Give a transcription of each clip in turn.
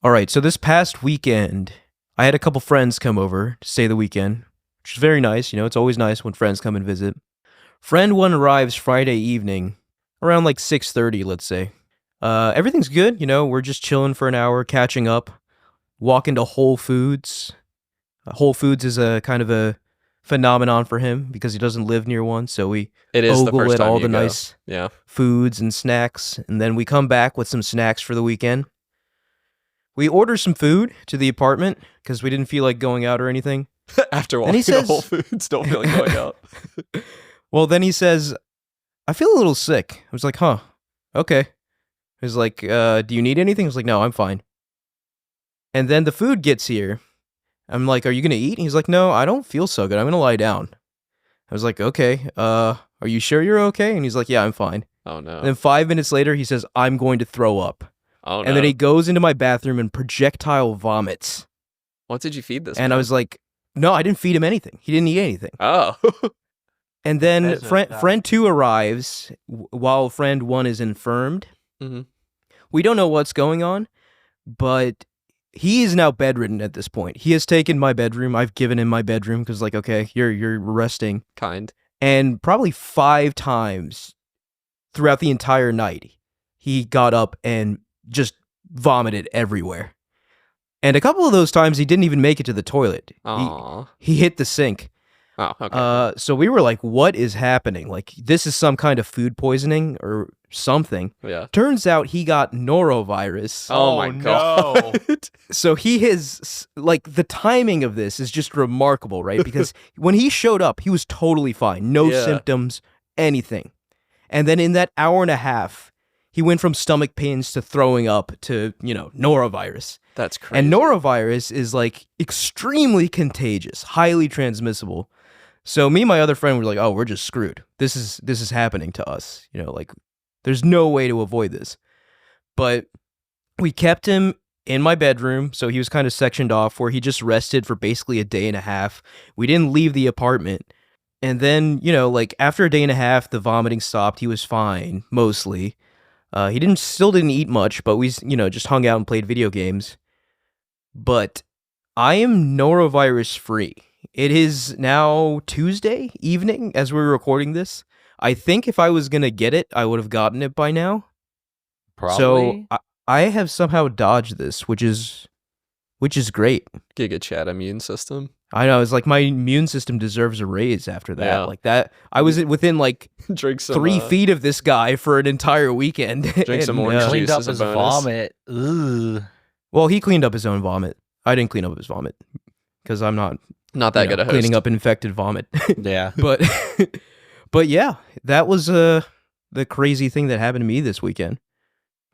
All right, so this past weekend, I had a couple friends come over to stay the weekend, which is very nice. It's always nice when friends come and visit. Friend one arrives Friday evening, around like 6:30, let's say. Everything's good, we're just chilling for an hour, catching up, walking to Whole Foods. Whole Foods is a kind of a phenomenon for him because he doesn't live near one, so we It is the ogle first at time all you the go. nice Yeah. foods and snacks, and then we come back with some snacks for the weekend. We order some food to the apartment because we didn't feel like going out or anything. After And walking he to says- Whole Foods, don't feel like going out. Well, then he says, I feel a little sick. I was like, huh, okay. He's like, do you need anything? I was like, no, I'm fine. And then the food gets here. I'm like, are you going to eat? And he's like, no, I don't feel so good. I'm going to lie down. I was like, okay, are you sure you're okay? And he's like, yeah, I'm fine. Oh, no. And then 5 minutes later, he says, I'm going to throw up. Oh, no. And then he goes into my bathroom and projectile vomits. What did you feed this And man? I was like, no, I didn't feed him anything. He didn't eat anything. Oh. And then That's friend two arrives while friend one is infirmed. Mhm. We don't know what's going on, but he is now bedridden at this point. He has taken my bedroom. I've given him my bedroom because, like, okay, you're resting. Kind. And probably 5 times throughout the entire night, he got up and just vomited everywhere. And a couple of those times, he didn't even make it to the toilet. Aw. He hit the sink. Oh, okay. So we were like, what is happening? Like, this is some kind of food poisoning or something. Yeah. Turns out he got norovirus. Oh, my no. God. So he has, like, the timing of this is just remarkable, right? Because when he showed up, he was totally fine. No Yeah. symptoms, anything. And then in that hour and a half, he went from stomach pains to throwing up to, norovirus. That's crazy. And norovirus is, like, extremely contagious, highly transmissible. So me and my other friend were like, oh, we're just screwed. This is happening to us. Like, there's no way to avoid this. But we kept him in my bedroom, so he was kind of sectioned off where he just rested for basically a day and a half. We didn't leave the apartment. And then, like, after a day and a half, the vomiting stopped. He was fine, mostly. He still didn't eat much, but we, just hung out and played video games. But I am norovirus free. It is now Tuesday evening as we're recording this. I think if I was going to get it, I would have gotten it by now. Probably. So I have somehow dodged this, which is great. Giga Chat immune system. I know, it's like my immune system deserves a raise after that. Yeah. Like that, I was within like Drink some 3 feet of this guy for an entire weekend. Drink some And, orange Cleaned juice up is a his bonus. vomit. Ugh. Well, he cleaned up his own vomit. I didn't clean up his vomit because I'm not Not that good a host. cleaning up infected vomit. Yeah. but but yeah, that was the crazy thing that happened to me this weekend.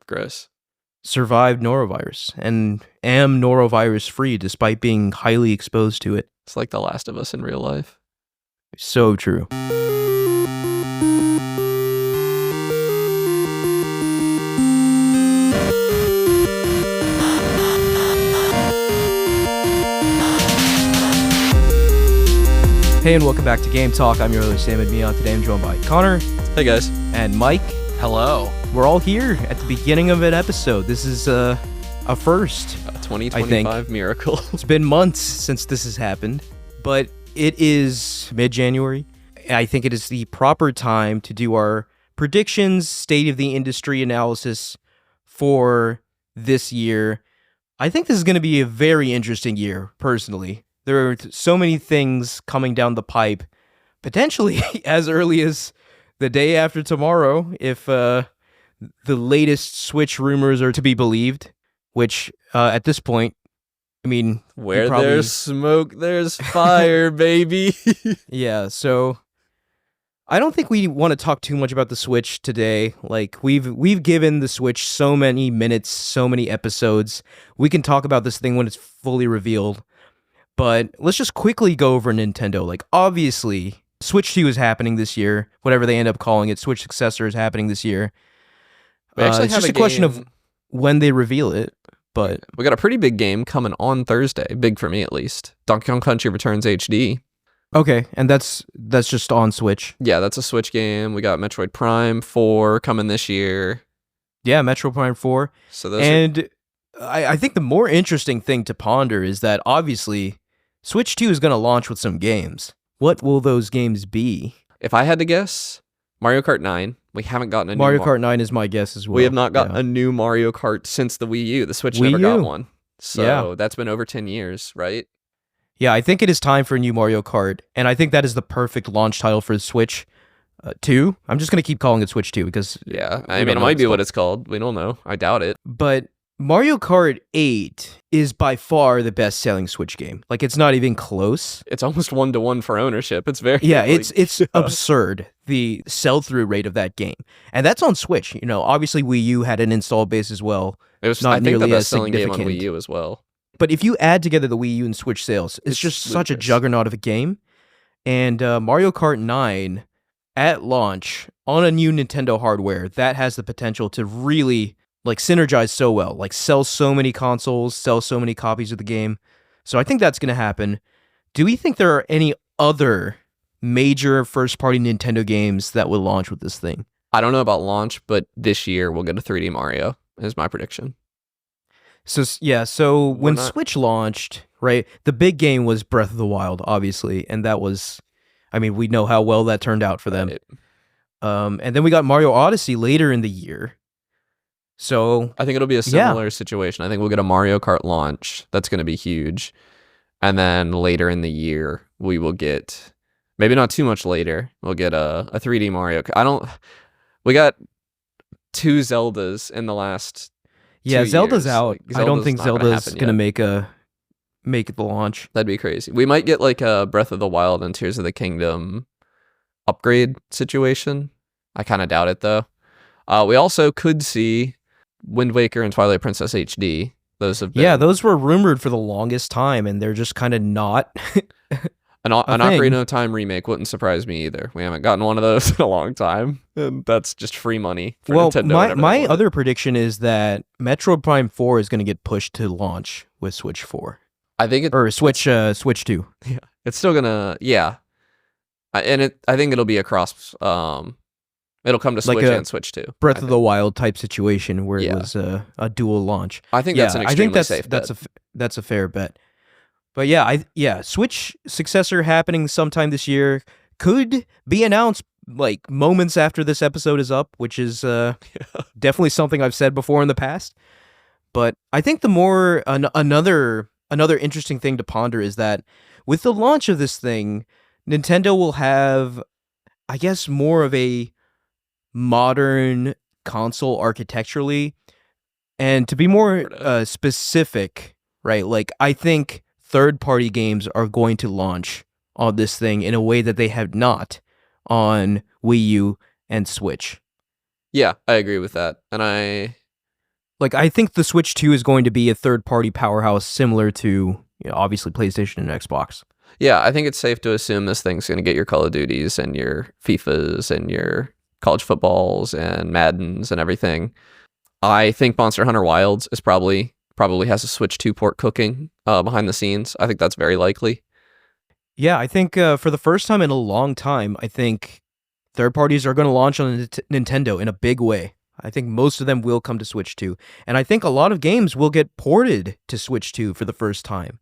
Gross. Survived norovirus and am norovirus free despite being highly exposed to it. It's like The Last of Us in real life. So true. Hey, and welcome back to Game Talk. I'm your host, Sam, and me on today I'm joined by Connor Hey, guys. and Mike. Hello. We're all here at the beginning of an episode. This is a first. A 2025 miracle. It's been months since this has happened, but it is mid-January. I think it is the proper time to do our predictions, state of the industry analysis for this year. I think this is going to be a very interesting year, personally. There are so many things coming down the pipe, potentially as early as the day after tomorrow, if the latest Switch rumors are to be believed, which at this point, I mean, Where probably- there's smoke, there's fire, baby. yeah, so I don't think we want to talk too much about the Switch today. Like, we've given the Switch so many minutes, so many episodes. We can talk about this thing when it's fully revealed. But let's just quickly go over Nintendo. Like, obviously, Switch 2 is happening this year. Whatever they end up calling it, Switch Successor is happening this year. We actually it's have just a a question of game- when they reveal it. But We got a pretty big game coming on Thursday. Big for me, at least. Donkey Kong Country Returns HD. okay, and that's just on Switch. Yeah, that's a Switch game. We got Metroid Prime 4 coming this year. Yeah, Metro Prime 4. So those And I think the more interesting thing to ponder is that obviously Switch 2 is going to launch with some games. What will those games be? If I had to guess, Mario Kart 9. We haven't gotten a Mario new Kart 9 is my guess as well. We have not got yeah. a new Mario Kart since the Wii U. The Switch Wii never U. got one. So Yeah. that's been over 10 years, right? Yeah, I think it is time for a new Mario Kart, and I think that is the perfect launch title for the Switch 2. I'm just going to keep calling it Switch 2 because... Yeah, we I don't mean, it know might it's be called. what it's called. We don't know. I doubt it. But Mario Kart 8 is by far the best-selling Switch game. Like, it's not even close. It's almost 1-to-1 for ownership. It's very... Yeah, like, it's absurd, the sell-through rate of that game. And that's on Switch. You know, obviously Wii U had an install base as well. It was, not I think, the nearly as best-selling game on significant. Wii U as well. But if you add together the Wii U and Switch sales, it's just such a ludicrous. juggernaut of a game. And Mario Kart 9 at launch on a new Nintendo hardware, that has the potential to really like synergize so well, like sell so many consoles, sell so many copies of the game. So I think that's going to happen. Do we think there are any other major first-party Nintendo games that will launch with this thing? I don't know about launch, but this year we'll get a 3D Mario, is my prediction. So yeah, so when not- Switch launched, right, the big game was Breath of the Wild, obviously, and that was, I mean, we know how well that turned out for them. Right. And then we got Mario Odyssey later in the year. So I think it'll be a similar situation. I think we'll get a Mario Kart launch. That's going to be huge. And then later in the year, we will get, maybe not too much later, we'll get a 3D Mario. We got 2 Zeldas in the last yeah, 2 Zelda's years. out. Like, I don't Zelda's think not gonna Zelda's happen gonna yet. make the launch. That'd be crazy. We might get like a Breath of the Wild and Tears of the Kingdom upgrade situation. I kind of doubt it though. We also could see Wind Waker and Twilight Princess HD. Those have been Those were rumored for the longest time, and they're just kind of not. an Ocarina of Time remake wouldn't surprise me either. We haven't gotten one of those in a long time, and that's just free money for Well, Nintendo. my other prediction is that Metroid Prime 4 is going to get pushed to launch with Switch 4 I think or Switch 2. it's still gonna I think it'll be across. It'll come to Like Switch a and Switch too. Breath of the Wild type situation where Yeah. it was a dual launch. I think that's an extremely safe bet. That's a fair bet. But Switch successor happening sometime this year could be announced like moments after this episode is up, which is definitely something I've said before in the past. But I think the more another interesting thing to ponder is that with the launch of this thing, Nintendo will have, I guess, more of a modern console architecturally. And to be more specific, right? Like, I think third-party games are going to launch on this thing in a way that they have not on Wii U and Switch. Yeah, I agree with that. And I think the Switch 2 is going to be a third-party powerhouse similar to, obviously PlayStation and Xbox. Yeah, I think it's safe to assume this thing's going to get your Call of Duties and your FIFAs and your college footballs and Maddens and everything. I think Monster Hunter Wilds is probably has a Switch 2 port cooking behind the scenes. I think that's very likely. Yeah, I think for the first time in a long time, I think third parties are going to launch on Nintendo in a big way. I think most of them will come to Switch 2. And I think a lot of games will get ported to Switch 2 for the first time.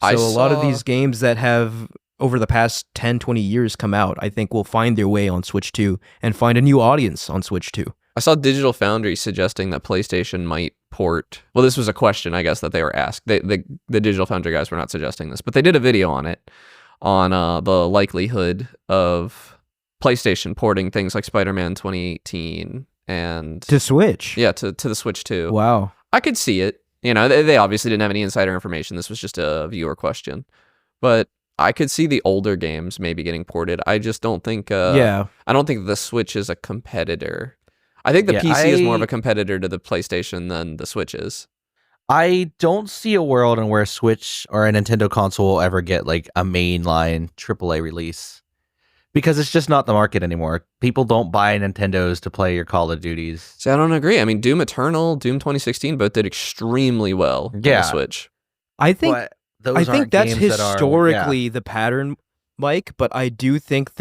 So a lot of these games that have, over the past 10, 20 years come out, I think will find their way on Switch 2 and find a new audience on Switch 2. I saw Digital Foundry suggesting that PlayStation might port. Well, this was a question, I guess, that they were asked. The Digital Foundry guys were not suggesting this, but they did a video on it, on the likelihood of PlayStation porting things like Spider-Man 2018 and to Switch. Yeah, to the Switch 2. Wow. I could see it. They obviously didn't have any insider information. This was just a viewer question. But I could see the older games maybe getting ported. I just don't think I don't think the Switch is a competitor. I think the PC is more of a competitor to the PlayStation than the Switch is. I don't see a world in where Switch or a Nintendo console will ever get like a mainline AAA release. Because it's just not the market anymore. People don't buy Nintendos to play your Call of Duties. See, I don't agree. I mean, Doom Eternal, Doom 2016 both did extremely well on the Switch. I think that's games historically the pattern, Mike, but I do think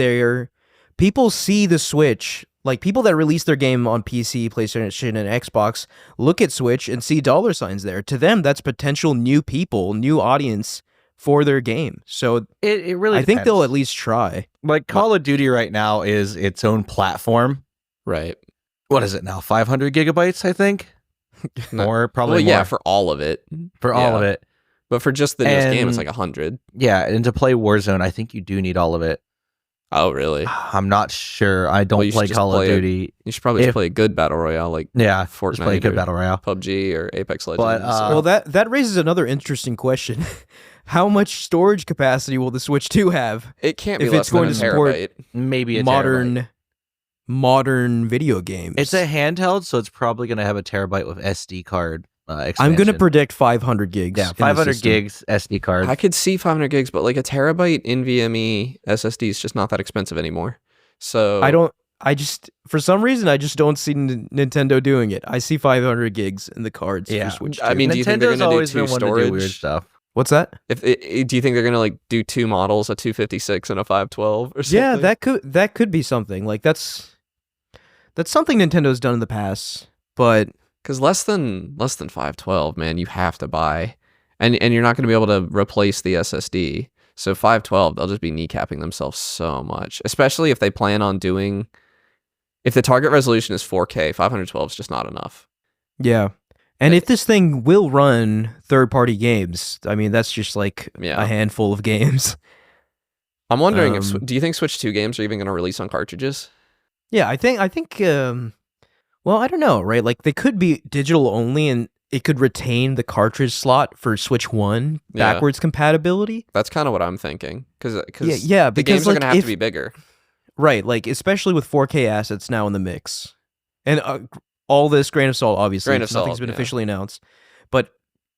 people see the Switch Like people that release their game on PC, PlayStation, and Xbox look at Switch and see dollar signs there. To them, that's potential new people, new audience for their game. So It really I think they'll depends. at least try. Like Call of Duty right now is its own platform. Right. What is it now? 500 gigabytes, I think. No. More, probably Well, more. yeah, for all of it. For all of it. But for just the newest game, it's And- like 100. Yeah, and to play Warzone, I think you do need all of it. Oh, really? I'm not sure. I don't Well, you should play just Call play of it. Duty. You should probably just If- play a good battle royale like Yeah, Fortnite just play a good or battle royale. PUBG or Apex Legends. Well, that raises another interesting question. How much storage capacity will the Switch 2 have? it can't be if less it's going than a to support terabyte. Maybe a terabyte. modern video games. It's a handheld, so it's probably going to have a terabyte with SD card expansion. I'm going to predict 500 gigs. Yeah, in the 500 system. gigs SD card. I could see 500 gigs, but like a terabyte NVMe SSD is just not that expensive anymore. So For some reason, I just don't see Nintendo doing it. I see 500 gigs in the cards Yeah. for Switch 2. I mean, do you think they're Nintendo's gonna do always two been one to do weird storage? stuff. What's that? do you think they're gonna like do two models, a 256 and a 512 or something? Yeah, that could be something. Like that's something Nintendo's done in the past, but Because less than 512, man, you have to buy, and you're not going to be able to replace the SSD. So 512, they'll just be kneecapping themselves so much, especially if they plan on doing. If the target resolution is 4K, 512 is just not enough. yeah. And if this thing will run third-party games, I mean, that's just like Yeah. a handful of games. I'm wondering do you think Switch 2 games are even going to release on cartridges? Yeah, I think well, I don't know, right? Like they could be digital only and it could retain the cartridge slot for Switch 1 Yeah. backwards compatibility. That's kind of what I'm thinking. Because Yeah, the because games are like, going to have if- to be bigger. Right, like especially with 4K assets now in the mix. And all this grain of salt, obviously, Grain of 'cause nothing's salt, been yeah. officially announced. But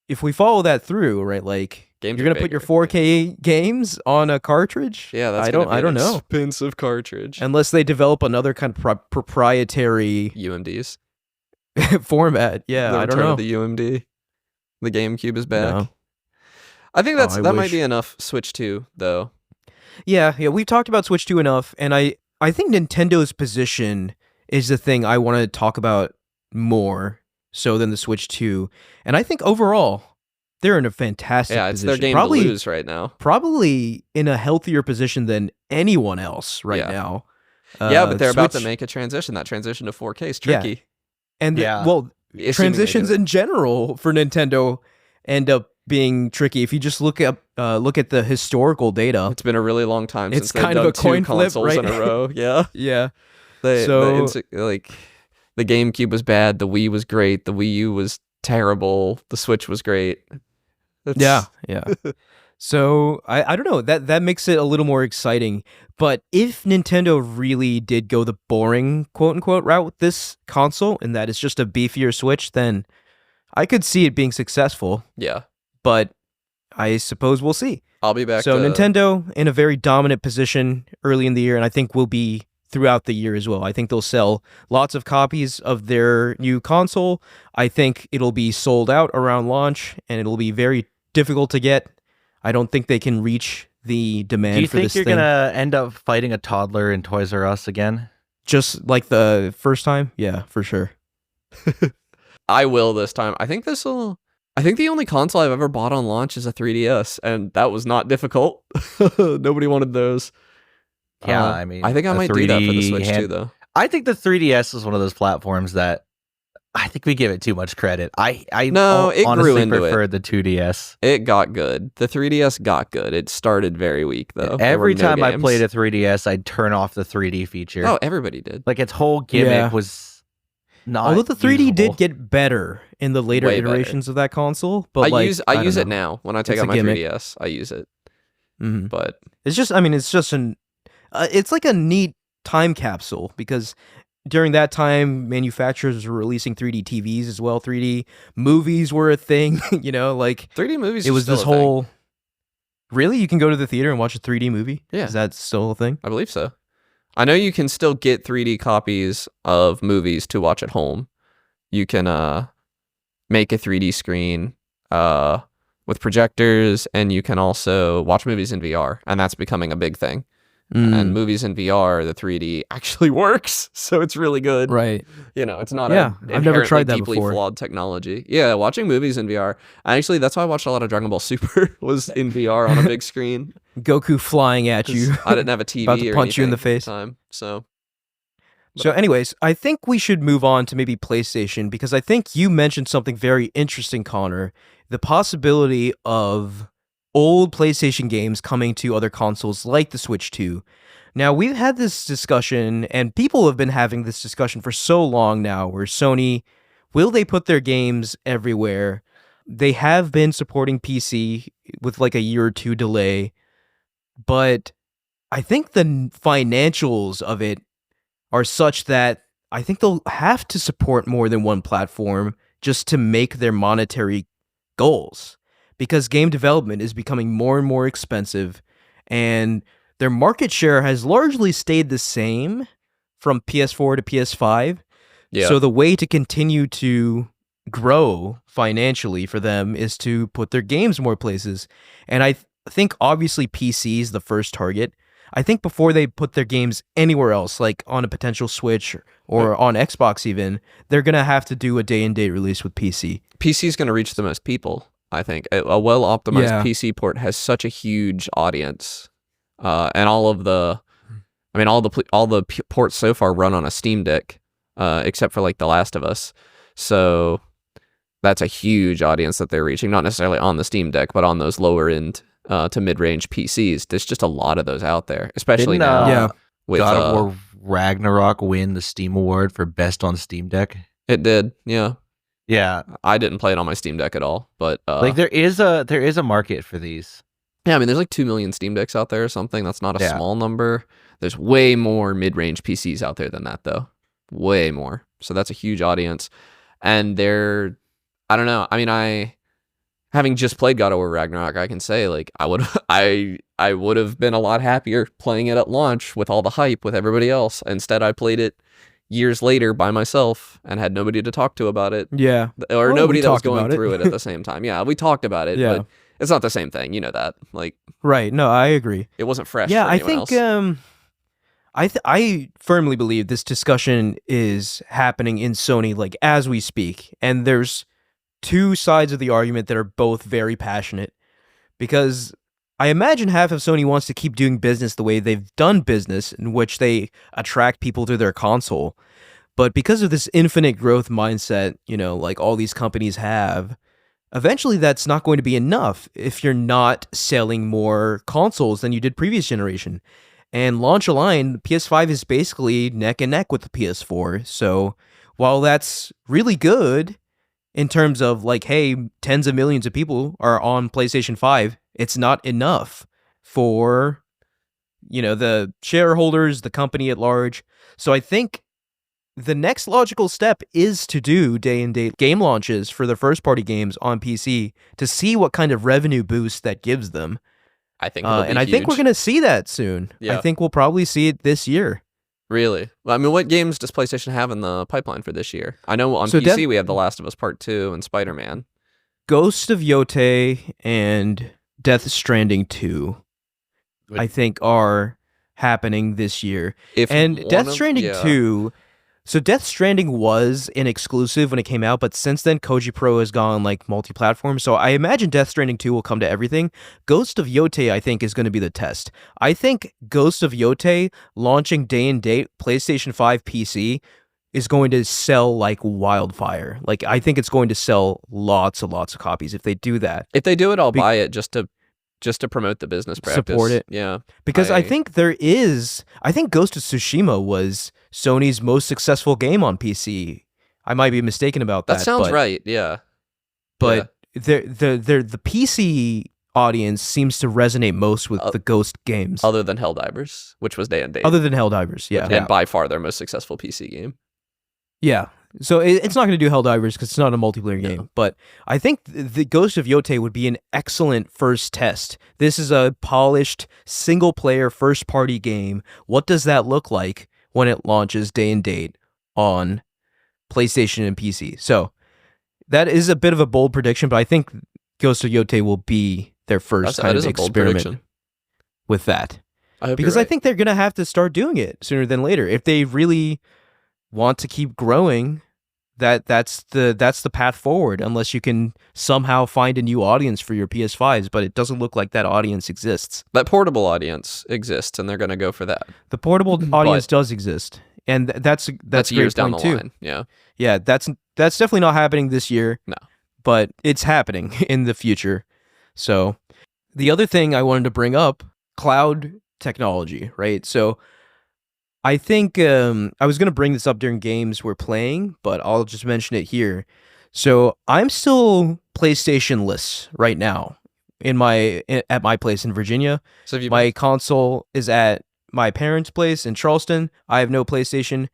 if we follow that through, right, like Games you're are gonna put your bigger. 4K games on a cartridge? Yeah, that's I gonna don't be I don't an know. expensive cartridge. Unless they develop another kind of proprietary UMDs. format. Yeah, The I don't return know. of the UMD. The GameCube is back. No. I think I that might wish. be enough Switch 2, though. Yeah, we've talked about Switch 2 enough, and I think Nintendo's position is the thing I want to talk about more so than the Switch 2. And I think overall, they're in a fantastic Yeah, it's position. their game probably, to lose right now. Probably in a healthier position than anyone else right Yeah. now. Yeah, but they're about to Switch- make a transition. That transition to 4K is Yeah. tricky. And Yeah. well, Assuming they transitions do it. in general for Nintendo end up being tricky. If you just look at the historical data. It's been a really long time It's since they've kind of done a two coin flip, consoles in right? a row. Yeah. Yeah. The So- the GameCube was bad, the Wii was great, the Wii U was terrible, the Switch was great. Yeah. So I don't know, that makes it a little more exciting. But if Nintendo really did go the boring quote unquote route with this console, and that it's just a beefier Switch, then I could see it being successful. Yeah. But I suppose we'll see. I'll be back So to Nintendo in a very dominant position early in the year, and I think will be throughout the year as well. I think they'll sell lots of copies of their new console. I think it'll be sold out around launch, and it'll be very difficult to get. I don't think they can reach the demand Do you for think this you're thing. gonna end up fighting a toddler in Toys R Us again? Just like the first time? Yeah, for sure. I will this time. I think the only console I've ever bought on launch is a 3DS, and that was not difficult. Nobody wanted those. Yeah, I mean, I think I a might do that for the 3D Switch hand- too, though. I think the 3DS is one of those platforms that I think we give it too much credit. I No, it grew honestly into it. preferred the 2DS. It got good. The 3DS got good. It started very weak though. There were Every no time I games. played a 3DS, I'd turn off the 3D feature. Oh, everybody did. Like its whole gimmick Yeah. was not. Although the 3D usable. did get better in the later Way better. iterations of that console, but I like, use don't it know. now when I take It's out a my gimmick. 3DS. I use it, Mhm. but It's just, I mean, it's just it's like a neat time capsule because during that time, manufacturers were releasing 3D TVs as well. 3D movies were a thing, you know, like 3D movies. it was still this a thing. whole. Really, you can go to the theater and watch a 3D movie? Yeah. Is that still a thing? I believe so. I know you can still get 3D copies of movies to watch at home. You can make a 3D screen with projectors, and you can also watch movies in VR, and that's becoming a big thing. And movies in VR, the 3D actually works, so it's really good. Right. It's not I've never tried that deeply before. flawed technology. Yeah, watching movies in VR. Actually, that's why I watched a lot of Dragon Ball Super was in VR on a big screen. Goku flying at you. I didn't have a TV about to or punch you in the anything at face. time, so. So, anyways, I think we should move on to maybe PlayStation, because I think you mentioned something very interesting, Connor. The possibility of old PlayStation games coming to other consoles like the Switch 2. Now, we've had this discussion, and people have been having this discussion for so long now, where Sony, will they put their games everywhere? They have been supporting PC with like a year or two delay, but I think the financials of it are such that I think they'll have to support more than one platform just to make their monetary goals, because game development is becoming more and more expensive, and their market share has largely stayed the same from PS4 to PS5. Yeah. So the way to continue to grow financially for them is to put their games more places. And I think obviously PC is the first target. I think before they put their games anywhere else, like on a potential Switch or on Xbox even, they're going to have to do a day-and-date release with PC. PC is going to reach the most people, I think. A well-optimized Yeah. PC port has such a huge audience. And all the ports so far run on a Steam Deck, except for like The Last of Us. So that's a huge audience that they're reaching, not necessarily on the Steam Deck, but on those lower end to mid-range PCs. There's just a lot of those out there, especially Didn't, now. Yeah. With God of War Ragnarok win the Steam Award for Best on Steam Deck. it did, yeah. Yeah, I didn't play it on my Steam Deck at all, but like there is a market for these. yeah, I mean, there's like 2 million Steam Decks out there or something. That's not a Yeah. small number. There's way more mid-range PCs out there than that, though. Way more. So that's a huge audience. And I don't know. I mean, having just played God of War Ragnarok, I can say like I would have been a lot happier playing it at launch with all the hype with everybody else. Instead, I played it years later by myself and had nobody to talk to about it, Yeah. or Well, nobody we that was talked about going it. through it at the same time. Yeah, we talked about it, Yeah. but it's not the same thing. You know that. Like, Right. No, I agree. it wasn't fresh. Yeah, for I anyone think else. I firmly believe this discussion is happening in Sony like as we speak, and there's two sides of the argument that are both very passionate, because I imagine half of Sony wants to keep doing business the way they've done business, in which they attract people to their console. But because of this infinite growth mindset, like all these companies have, eventually that's not going to be enough if you're not selling more consoles than you did previous generation. And launch a line, PS5 is basically neck and neck with the PS4. So while that's really good in terms of like, hey, tens of millions of people are on PlayStation 5, it's not enough for, the shareholders, the company at large. So I think the next logical step is to do day-and-date game launches for the first-party games on PC to see what kind of revenue boost that gives them. I think it'll be And I think we're huge. going to see that soon. Yeah. I think we'll probably see it this year. Really? Well, I mean, what games does PlayStation have in the pipeline for this year? I know on So PC we have The Last of Us Part 2 and Spider-Man. Ghost of Yotei and Death Stranding 2, I think, are happening this year. If And one Death of- Stranding yeah. 2... So Death Stranding was an exclusive when it came out, but since then Koji Pro has gone like multi-platform. So I imagine Death Stranding 2 will come to everything. Ghost of Yotei, I think, is going to be the test. I think Ghost of Yotei launching day and date PlayStation 5 PC is going to sell like wildfire. Like I think it's going to sell lots and lots of copies if they do that. If they do it, I'll buy it just to promote the business practice. Support it. Yeah. Because I think I think Ghost of Tsushima was Sony's most successful game on PC. I might be mistaken about that. That sounds but, right. Yeah. But the PC audience seems to resonate most with the Ghost games. Other than Helldivers, which was day and date. Other than Helldivers, yeah. And by far their most successful PC game. Yeah. So it's not going to do Helldivers because it's not a multiplayer game. But I think the Ghost of Yotei would be an excellent first test. This is a polished, single-player, first-party game. What does that look like when it launches day and date on PlayStation and PC? So that is a bit of a bold prediction, but I think Ghost of Yotei will be their first kind that of is a bold experiment prediction. with that. I hope because you're I right. think they're gonna have to start doing it sooner than later if they really want to keep growing. That's the path forward, unless you can somehow find a new audience for your PS5s, but it doesn't look like that audience exists. That portable audience exists, and they're going to go for that. The portable But audience does exist, and that's a That's great years down point the too. line. Yeah. Yeah, that's definitely not happening this year. No. But it's happening in the future. So the other thing I wanted to bring up, cloud technology, right? So I think I was going to bring this up during games we're playing, but I'll just mention it here. So I'm still PlayStation-less right now at my place in Virginia. So have you My console is at my parents' place in Charleston. I have no PlayStation.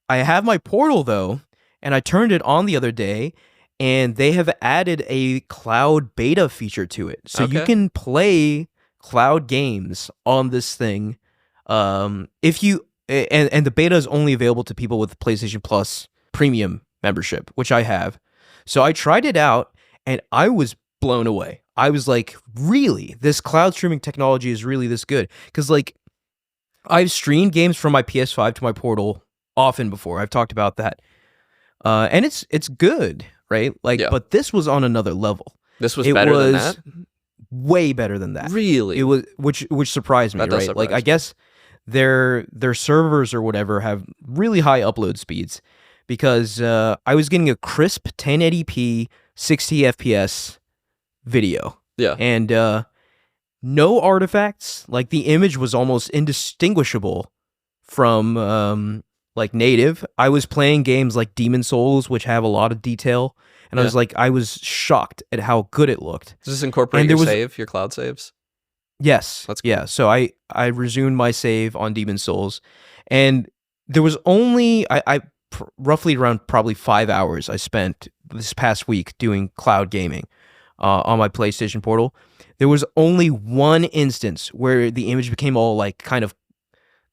I have my Portal though, and I turned it on the other day, and they have added a cloud beta feature to it. So you Okay. can play cloud games on this thing. If you and the beta is only available to people with PlayStation Plus premium membership, which I have. So I tried it out and I was blown away. I was like, really? This cloud streaming technology is really this good? Because like I've streamed games from my PS5 to my Portal often before. I've talked about that. And it's good, right? Like, Yeah. but this was on another level. This was It better than was that? way better than that. Really? It was which surprised me, That does right? Like surprise I me. guess their servers or whatever have really high upload speeds because I was getting a crisp 1080p 60 FPS video Yeah. and no artifacts. Like the image was almost indistinguishable from like native. I was playing games like Demon Souls, which have a lot of detail, and Yeah. I was shocked at how good it looked. Does this incorporate And your there was- save, your cloud saves? Yes. That's cool. Yeah. So I resumed my save on Demon Souls, and there was only roughly around probably 5 hours I spent this past week doing cloud gaming on my PlayStation Portal. There was only one instance where the image became all like kind of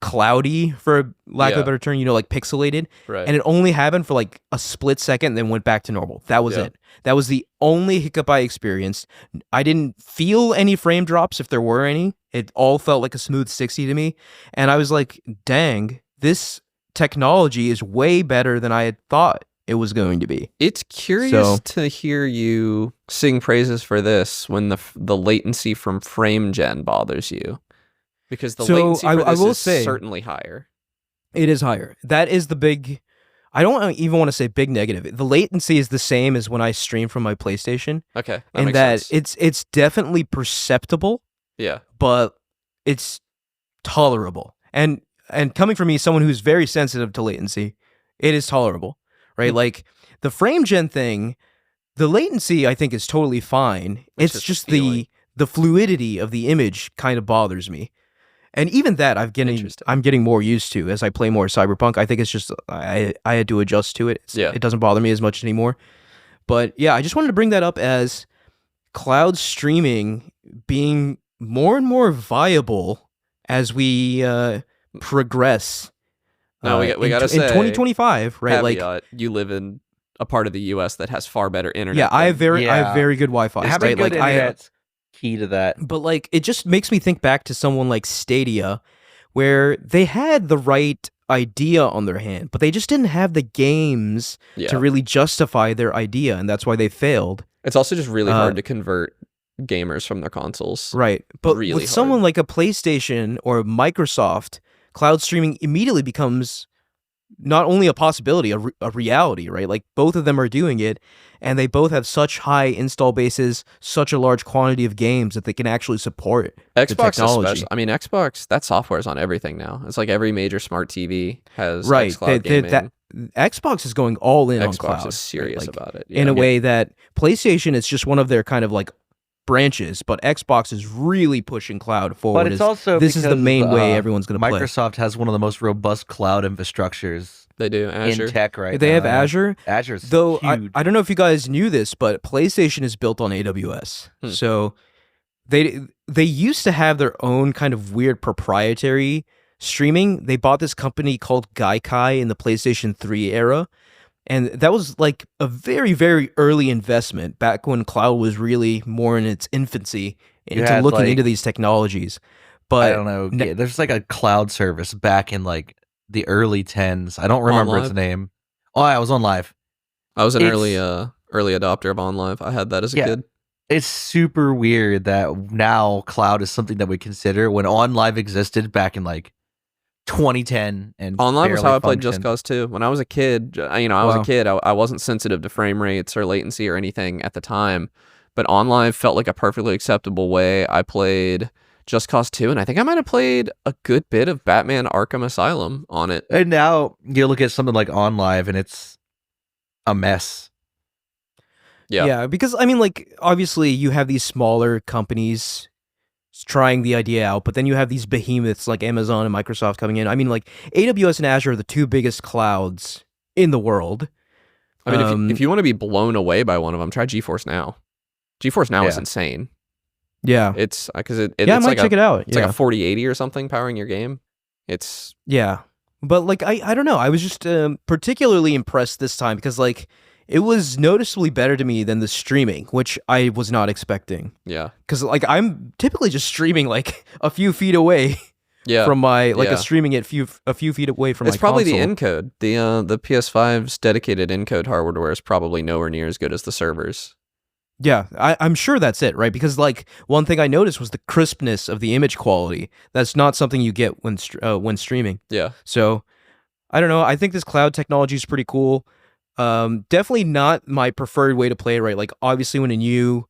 cloudy, for lack of Yeah. a better term, like pixelated. Right. And it only happened for like a split second, then went back to normal. That was Yeah. it. That was the only hiccup I experienced. I didn't feel any frame drops if there were any. It all felt like a smooth 60 to me. And I was like, dang, this technology is way better than I had thought it was going to be. It's curious So- to hear you sing praises for this when the latency from frame gen bothers you, because the So, latency for I this will is say- certainly higher. It is higher. That is the big, I don't even want to say big negative. The latency is the same as when I stream from my PlayStation. Okay, that And makes that sense. it's definitely perceptible, Yeah, but it's tolerable. And coming from me, someone who's very sensitive to latency, it is tolerable, right? Hmm. Like the frame gen thing, the latency I think is totally fine. It's It's just just the fluidity of the image kind of bothers me. And even that Interesting. I'm getting more used to as I play more Cyberpunk. I think it's just I had to adjust to it. Yeah. It doesn't bother me as much anymore. But yeah, I just wanted to bring that up as cloud streaming being more and more viable as we progress. No, we gotta in say, 2025, right? Like, caveat, you live in a part of the U.S. that has far better internet. yeah, I have than- Yeah. very good Wi-Fi, Having right? good Like, internet's key to that. but like, it just makes me think back to someone like Stadia, where they had the right idea on their hand, but they just didn't have the games yeah. to really justify their idea, and that's why they failed. It's also just really Uh, hard to convert gamers from their consoles. Right. But Really with someone like a PlayStation or Microsoft, cloud streaming immediately becomes not only a possibility, a reality, right? Like both of them are doing it, and they both have such high install bases, such a large quantity of games that they can actually support the Xbox technology. especially. I mean, Xbox, that software is on everything now. It's like every major smart TV has Right. xCloud gaming. Xbox is going all in on Xbox cloud. is serious right? Like, about it. in yeah. a way that PlayStation is just one of their kind of like branches, but Xbox is really pushing cloud forward. But it's also this is the because, main way everyone's going to play. Microsoft has one of the most robust cloud infrastructures They do. Azure. in tech right They now. have yeah. Azure. Azure's Though huge. I don't know if you guys knew this, but PlayStation is built on AWS. Hmm. So they used to have their own kind of weird proprietary streaming. They bought this company called Gaikai in the PlayStation 3 era. And that was like a very, very early investment back when cloud was really more in its infancy You into had, looking like- into these technologies. But I don't know. There's like a cloud service back in like the early 10s. I don't remember its name. Oh, I was on live. I was an early adopter of OnLive. I had that as a kid. It's super weird that now cloud is something that we consider when OnLive existed back in like 2010 and OnLive was how I played Just functioned. Cause 2. When I was a kid, I was a kid. I wasn't sensitive to frame rates or latency or anything at the time, but OnLive felt like a perfectly acceptable way. I played Just Cause 2, and I think I might have played a good bit of Batman Arkham Asylum on it. And now you look at something like OnLive and it's a mess. Yeah, because I mean, like, obviously you have these smaller companies trying the idea out, but then you have these behemoths like Amazon and Microsoft coming in. I mean, like, AWS and Azure are the two biggest clouds in the world. I mean, if you want to be blown away by one of them, try GeForce Now. GeForce Now is insane. Yeah. It's because I might like check it out. It's like a 4080 or something powering your game. It's but like I don't know. I was just particularly impressed this time because like it was noticeably better to me than the streaming, which I was not expecting. Yeah. Because like I'm typically just streaming like a few feet away. From my streaming it a few feet away from my console. It's probably the encode. The PS5's dedicated encode hardware is probably nowhere near as good as the servers. Yeah, I'm sure that's it, right? Because like one thing I noticed was the crispness of the image quality. That's not something you get when streaming. Yeah. So I don't know. I think this cloud technology is pretty cool. Definitely not my preferred way to play it, right? Like obviously when a new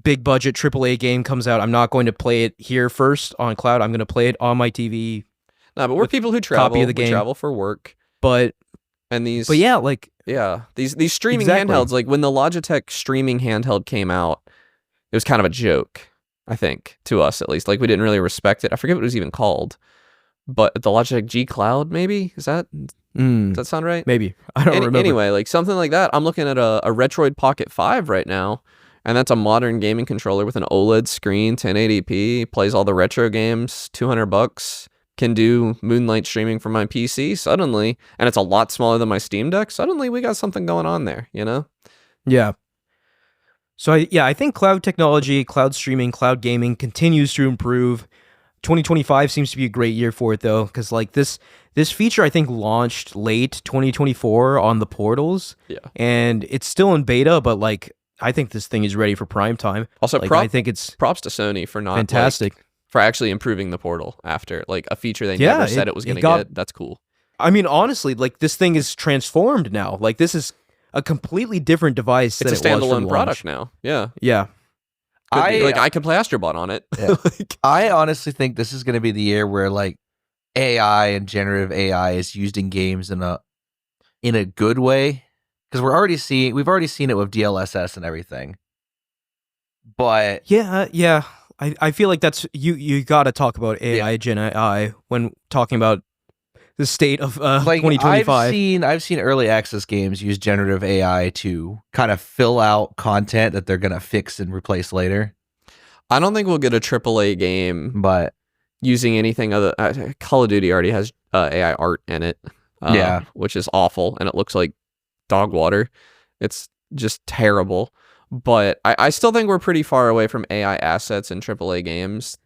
big budget AAA game comes out, I'm not going to play it here first on cloud. I'm going to play it on my TV. No, but we're people who travel. Copy of the game. We travel for work. But these streaming handhelds, like when the Logitech streaming handheld came out, it was kind of a joke, I think, to us at least. Like we didn't really respect it. I forget what it was even called. But the Logitech G Cloud, maybe? Does that sound right? Maybe. I don't remember. Anyway, like something like that. I'm looking at a Retroid Pocket 5 right now, and that's a modern gaming controller with an OLED screen, 1080p, plays all the retro games, $200, can do Moonlight streaming from my PC suddenly, and it's a lot smaller than my Steam Deck. Suddenly we got something going on there, you know? Yeah. So I think cloud technology, cloud streaming, cloud gaming continues to improve. 2025 seems to be a great year for it though, because like this feature I think launched late 2024 on the portals. Yeah. And it's still in beta, but like I think this thing is ready for prime time. Also, like, I think it's props to Sony for not fantastic for actually improving the portal after like a feature they never said it was going to get. That's cool. I mean, honestly, like this thing is transformed now. Like this is a completely different device. It's a standalone product now. Yeah. Yeah. I could play Astrobot on it. Yeah. I honestly think this is going to be the year where like AI and generative AI is used in games in a good way, because we've already seen it with DLSS and everything. But yeah, I feel like that's you got to talk about AI, Gen AI when talking about the state of 2025. I've seen early access games use generative AI to kind of fill out content that they're gonna fix and replace later. I don't think we'll get a AAA game, but using anything other. Call of Duty already has AI art in it, which is awful, and it looks like dog water. It's just terrible. But I still think we're pretty far away from AI assets in AAA games.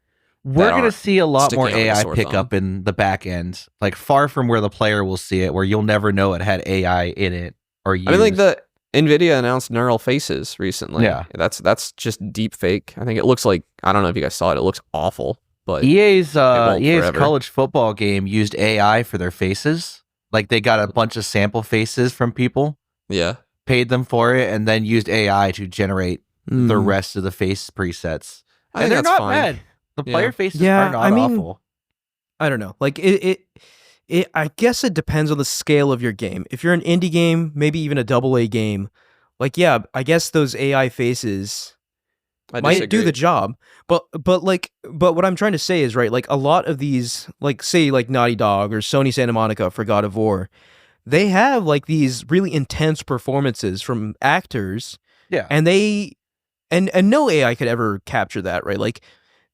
We're going to see a lot more AI pick up in the back end, like far from where the player will see it, where you'll never know it had AI in it or used. I mean, like the NVIDIA announced neural faces recently. Yeah. That's just deep fake. I think it looks like, I don't know if you guys saw it. It looks awful, but EA's college football game used AI for their faces. Like they got a bunch of sample faces from people. Yeah. Paid them for it and then used AI to generate the rest of the face presets. I think they're that's not fine. bad. The player faces are not awful. I don't know. Like it I guess it depends on the scale of your game. If you're an indie game, maybe even a AA game, like yeah, I guess those AI faces might do the job. But what I'm trying to say is, right, like a lot of these, like say like Naughty Dog or Sony Santa Monica for God of War, they have like these really intense performances from actors. Yeah. And they and no AI could ever capture that, right? Like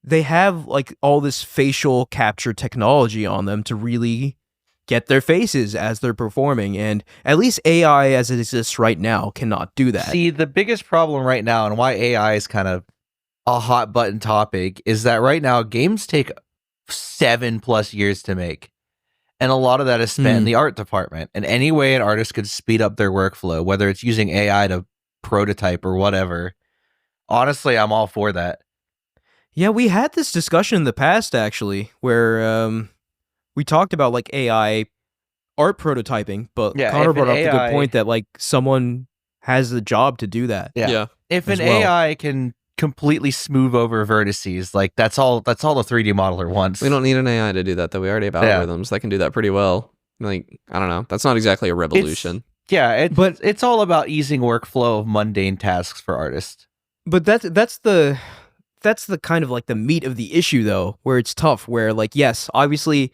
they have like all this facial capture technology on them to really get their faces as they're performing, and at least AI as it exists right now cannot do that. See, the biggest problem right now and why AI is kind of a hot button topic is that right now games take 7+ years to make. And a lot of that is spent in the art department. And any way an artist could speed up their workflow, whether it's using AI to prototype or whatever, honestly, I'm all for that. Yeah, we had this discussion in the past, actually, where we talked about like AI art prototyping, but Yeah, Connor if an brought up the AI good point that like someone has the job to do that. Yeah. If as an well. AI can completely smooth over vertices, like that's all the 3D modeler wants. We don't need an AI to do that, though. We already have algorithms that can do that pretty well. Like, I don't know. That's not exactly a revolution. But it's all about easing workflow of mundane tasks for artists. But that's the kind of like the meat of the issue, though, where it's tough, where like, yes, obviously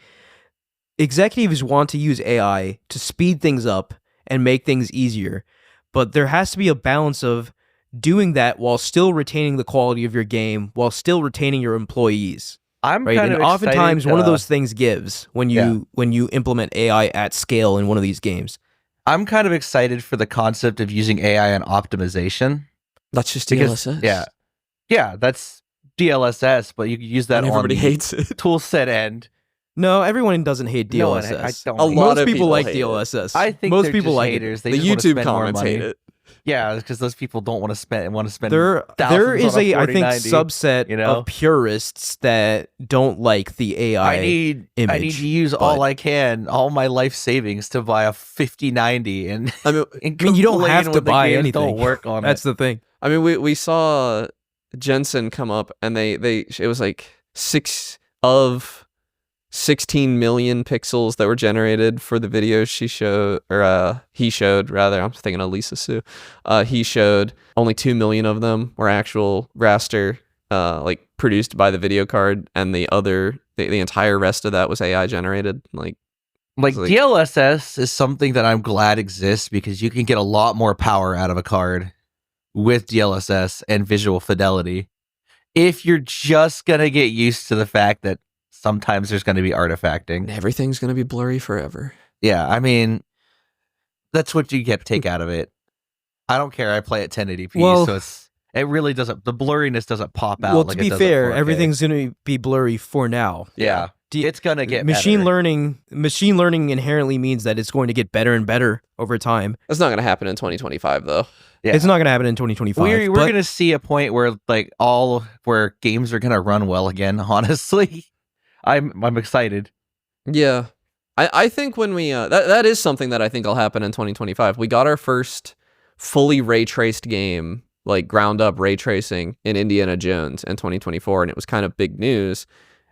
executives want to use AI to speed things up and make things easier, but there has to be a balance of doing that while still retaining the quality of your game, while still retaining your employees. I'm right, kind and of oftentimes excited, one of those things gives when you implement AI at scale in one of these games. I'm kind of excited for the concept of using AI and optimization. That's just Because- DLSS. Yeah, that's DLSS, but you could use that And on everybody the hates it. tool set end. No, everyone doesn't hate No one- DLSS. I don't A hate lot Most of people people like hate it. DLSS. I think most they're people just like haters. it. They The just wanna YouTube spend more comments money. hate it. Yeah, because those people don't want to spend There thousands is on a I think 4090, subset you know? of purists that don't like the AI. I need image, to use but- all I can, all my life savings to buy a 5090 and, I mean, and I mean, you don't complain have to when the buy games anything. Don't work on That's it. the thing. we saw Jensen come up, and it was like 6 of 16 million pixels that were generated for the videos she showed, or he showed rather. I'm thinking of Lisa Sue. He showed only 2 million of them were actual raster, like produced by the video card, and the entire rest of that was AI generated. Like DLSS is something that I'm glad exists because you can get a lot more power out of a card with DLSS and visual fidelity. If you're just gonna get used to the fact that sometimes there's going to be artifacting. everything's gonna be blurry forever. Yeah, I mean, that's what you get to take out of it. I don't care. I play at 1080p, Well- so it really doesn't. The blurriness doesn't pop out. Well, like to it be does at fair, 4K. everything's going to be blurry for now. Yeah, it's gonna get machine better. learning inherently means that it's going to get better and better over time. That's not gonna happen in 2025 though. Yeah. It's not going to happen in 2025. We're but gonna see a point where where games are gonna run well again. Honestly, I'm excited. Yeah. I think when we that is something that I think will happen in 2025. We got our first fully ray traced game, like ground up ray tracing in Indiana Jones in 2024, and it was kind of big news,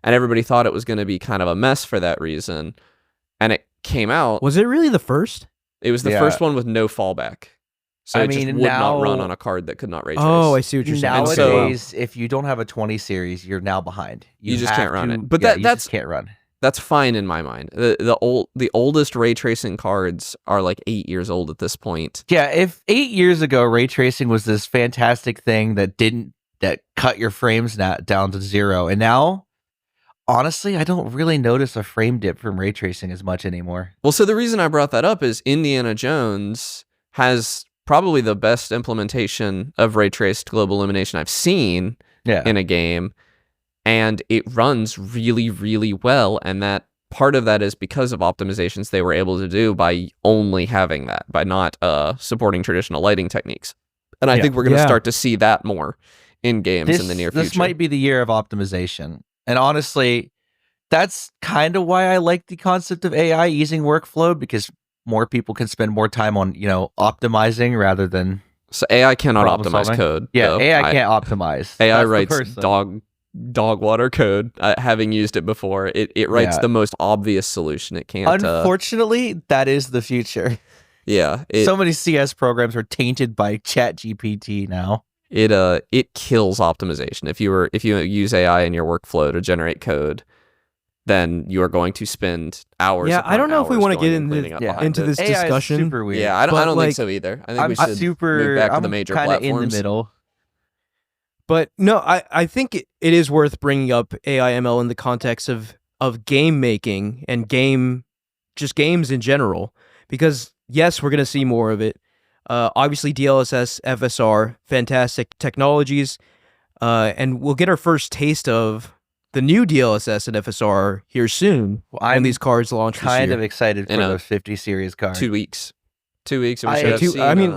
and everybody thought it was going to be kind of a mess for that reason. And it came out. Was it really the first? It was the Yeah. first one with no fallback. So I it just mean, would not run now- on a card that could not ray trace. Oh, I see what you're saying. And so- Nowadays, if you don't have a 20 series, you're now behind. You just have can't run to- it. But yeah, you that's just can't run. That's fine in my mind. The oldest ray tracing cards are like 8 years old at this point. Yeah, if 8 years ago ray tracing was this fantastic thing that cut your frames down to 0, and now, honestly, I don't really notice a frame dip from ray tracing as much anymore. Well, so the reason I brought that up is Indiana Jones has probably the best implementation of ray traced global illumination I've seen Yeah, in a game, and it runs really, really well. And that part of that is because of optimizations they were able to do by only having that, by not supporting traditional lighting techniques. And I Yeah. think we're going to Yeah. start to see that more in games in the near future. This might be the year of optimization, and honestly, that's kind of why I like the concept of AI easing workflow, because more people can spend more time on optimizing rather than So AI cannot problem optimize solving. code. Yeah, though. AI can't optimize. AI That's the writes person. dog water code. Having used it before, it writes Yeah. the most obvious solution. It can't. Unfortunately, that is the future. Yeah. So many CS programs are tainted by ChatGPT now. It kills optimization. If you use AI in your workflow to generate code, then you are going to spend hours. Yeah, I upon don't know if we hours wanna going get and into- cleaning up yeah, behind into it. this AI is discussion. super weird. Yeah, I But, don't like, think so either. I think I'm we should move back to the major kinda platforms. in the middle. But no, I think it is worth bringing up AI ML in the context of game making and games in general, because yes, we're going to see more of it. Obviously, DLSS, FSR, fantastic technologies, and we'll get our first taste of the new DLSS and FSR here soon. Well, And these cards launch this kind year. of excited for In a- those 50 series cards. 2 weeks. 2 weeks, and we I- should have two- seen. I mean,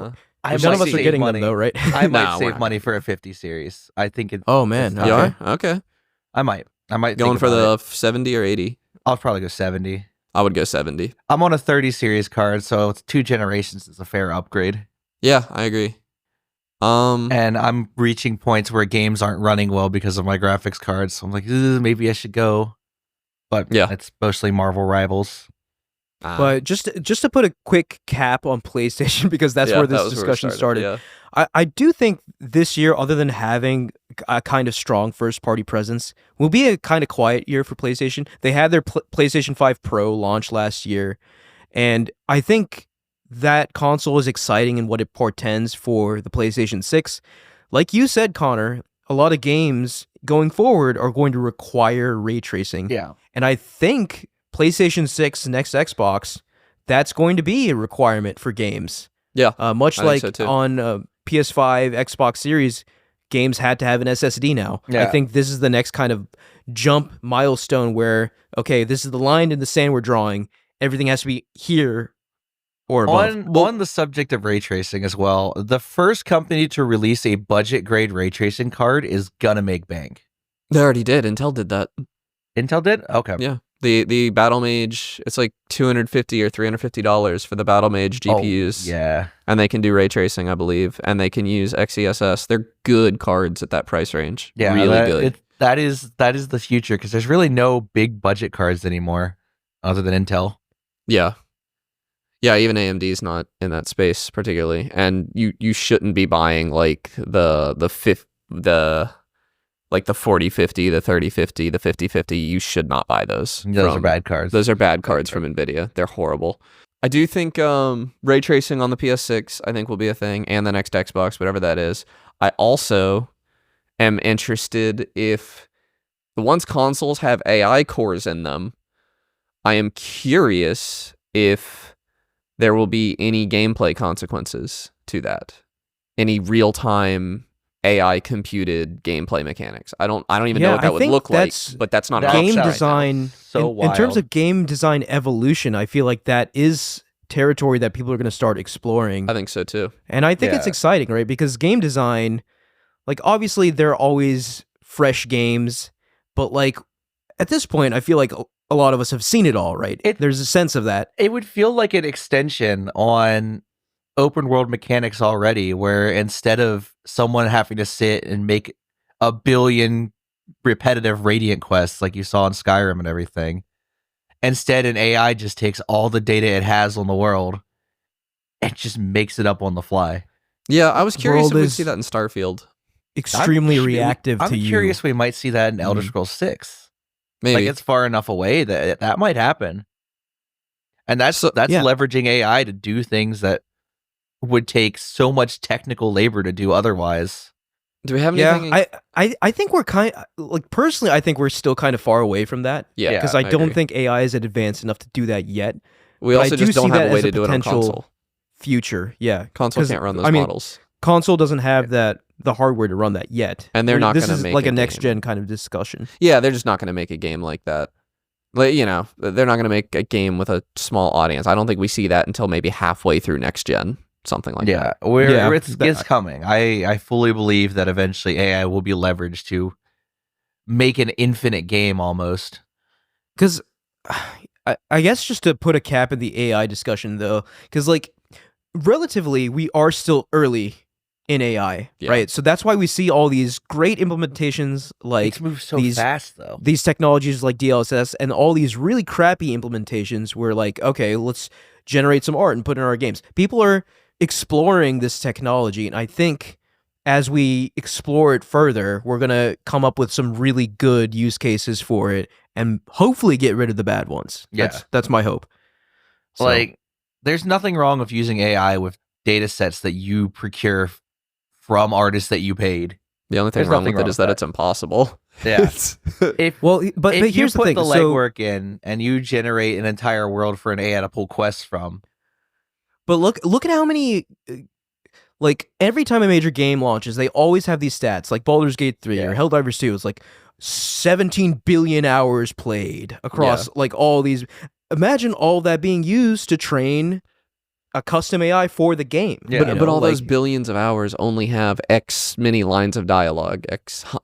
I None of might us are save getting money. them though, right? I might Nah, we're save not money gonna. for a 50 series. I think it. Oh man, it's You time. are? Okay. I might. Going think for about the it. 70 or 80? I'll probably go 70. I would go 70. I'm on a 30 series card, so it's 2 generations. It's a fair upgrade. Yeah, I agree. And I'm reaching points where games aren't running well because of my graphics cards. So I'm like, maybe I should go. But Yeah. it's mostly Marvel Rivals. But just to put a quick cap on PlayStation, because that's yeah, where this that was where we discussion started. Yeah. I do think this year, other than having a kind of strong first-party presence, will be a kind of quiet year for PlayStation. They had their PlayStation 5 Pro launch last year, and I think that console is exciting in what it portends for the PlayStation 6. Like you said, Connor, a lot of games going forward are going to require ray tracing. Yeah. And I think PlayStation 6 next Xbox, that's going to be a requirement for games. Yeah, Much I think like so too. on PS5, Xbox Series, games had to have an SSD now. Yeah. I think this is the next kind of jump milestone where, okay, this is the line in the sand we're drawing. Everything has to be here or above. On the subject of ray tracing as well, the first company to release a budget grade ray tracing card is gonna make bank. They already did. Intel did that. Intel did? Okay. Yeah. The Battle Mage, it's like $250 or $350 for the Battle Mage GPUs. Oh, yeah. And they can do ray tracing, I believe, and they can use XeSS. They're good cards at that price range. Yeah. Really good. That is the future because there's really no big budget cards anymore other than Intel. Yeah. Yeah, even AMD's not in that space particularly. And you shouldn't be buying like the 4050, the 3050, the 5050. You should not buy those. Those are bad cards. Those are bad cards from Nvidia. They're horrible. I do think ray tracing on the PS6 I think will be a thing, and the next Xbox, whatever that is. I also am interested if once consoles have AI cores in them, I am curious if there will be any gameplay consequences to that. Any real-time AI computed gameplay mechanics. I don't even know what that would look like, but that's not an That's Game option right now. design, So in terms wild. of game design evolution, I feel like that is territory that people are going to start exploring. I think so too. And I think it's Yeah. exciting, right? Because game design, like obviously there are always fresh games, but like at this point, I feel like a lot of us have seen it all, right? There's a sense of that. It would feel like an extension on open world mechanics already, where instead of someone having to sit and make a billion repetitive Radiant quests like you saw in Skyrim and everything, instead an AI just takes all the data it has on the world and just makes it up on the fly. Yeah, I was curious World if we'd is- see that in Starfield. Extremely reactive I'm to you. curious we might see that in Elder Mhm. Scrolls 6. Maybe. Like it's far enough away that that might happen. And that's yeah. leveraging AI to do things that would take so much technical labor to do otherwise. Do we have anything? Yeah, I think we're like personally, I think we're still kind of far away from that. Yeah, Because I don't agree. think AI is advanced enough to do that yet. We but I also do just don't see have that a way as a to do it on potential console. Future, yeah. Console 'Cause, can't run those I mean, models. Console doesn't have the hardware to run that yet. And they're not This gonna is make like a a next game. gen kind of discussion. Yeah, they're just not going to make a game like that. Like, you know, they're not going to make a game with a small audience. I don't think we see that until maybe halfway through next gen, something like that. Yeah, Yeah, it's coming. I fully believe that eventually AI will be leveraged to make an infinite game almost. Because I guess just to put a cap in the AI discussion though, because like relatively we are still early in AI, Yeah. right? So that's why we see all these great implementations like It's moved so these- fast though. these technologies like DLSS and all these really crappy implementations where like, okay, let's generate some art and put it in our games. People are exploring this technology, and I think as we explore it further, we're going to come up with some really good use cases for it and hopefully get rid of the bad ones. Yeah. That's my hope. So, Like, there's nothing wrong with using AI with data sets that you procure from artists that you paid. The only thing There's wrong nothing with it wrong is with that that. it's impossible. Yeah. It's- If but if you here's the put thing. the So, legwork in and you generate an entire world for an AI to pull quests from, but look at how many like every time a major game launches, they always have these stats, like Baldur's Gate 3 or Yeah. Helldivers 2. It's like 17 billion hours played across like all these. Imagine all that being used to train a custom AI for the game. Yeah. But all those billions of hours only have X many lines of dialogue,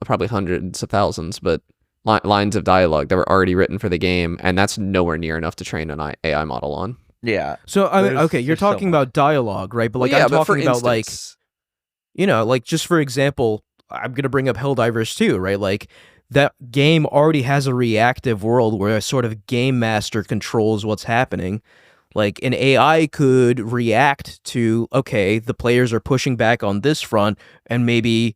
probably hundreds of thousands, but lines of dialogue that were already written for the game, and that's nowhere near enough to train an AI model on. Yeah. So I mean, okay, you're there's so talking much. about dialogue, right? But like Well, yeah, I'm but for talking about like, instance, like just for example, I'm gonna bring up Helldivers 2, right? Like that game already has a reactive world where a sort of game master controls what's happening. Like an AI could react to, okay, the players are pushing back on this front and maybe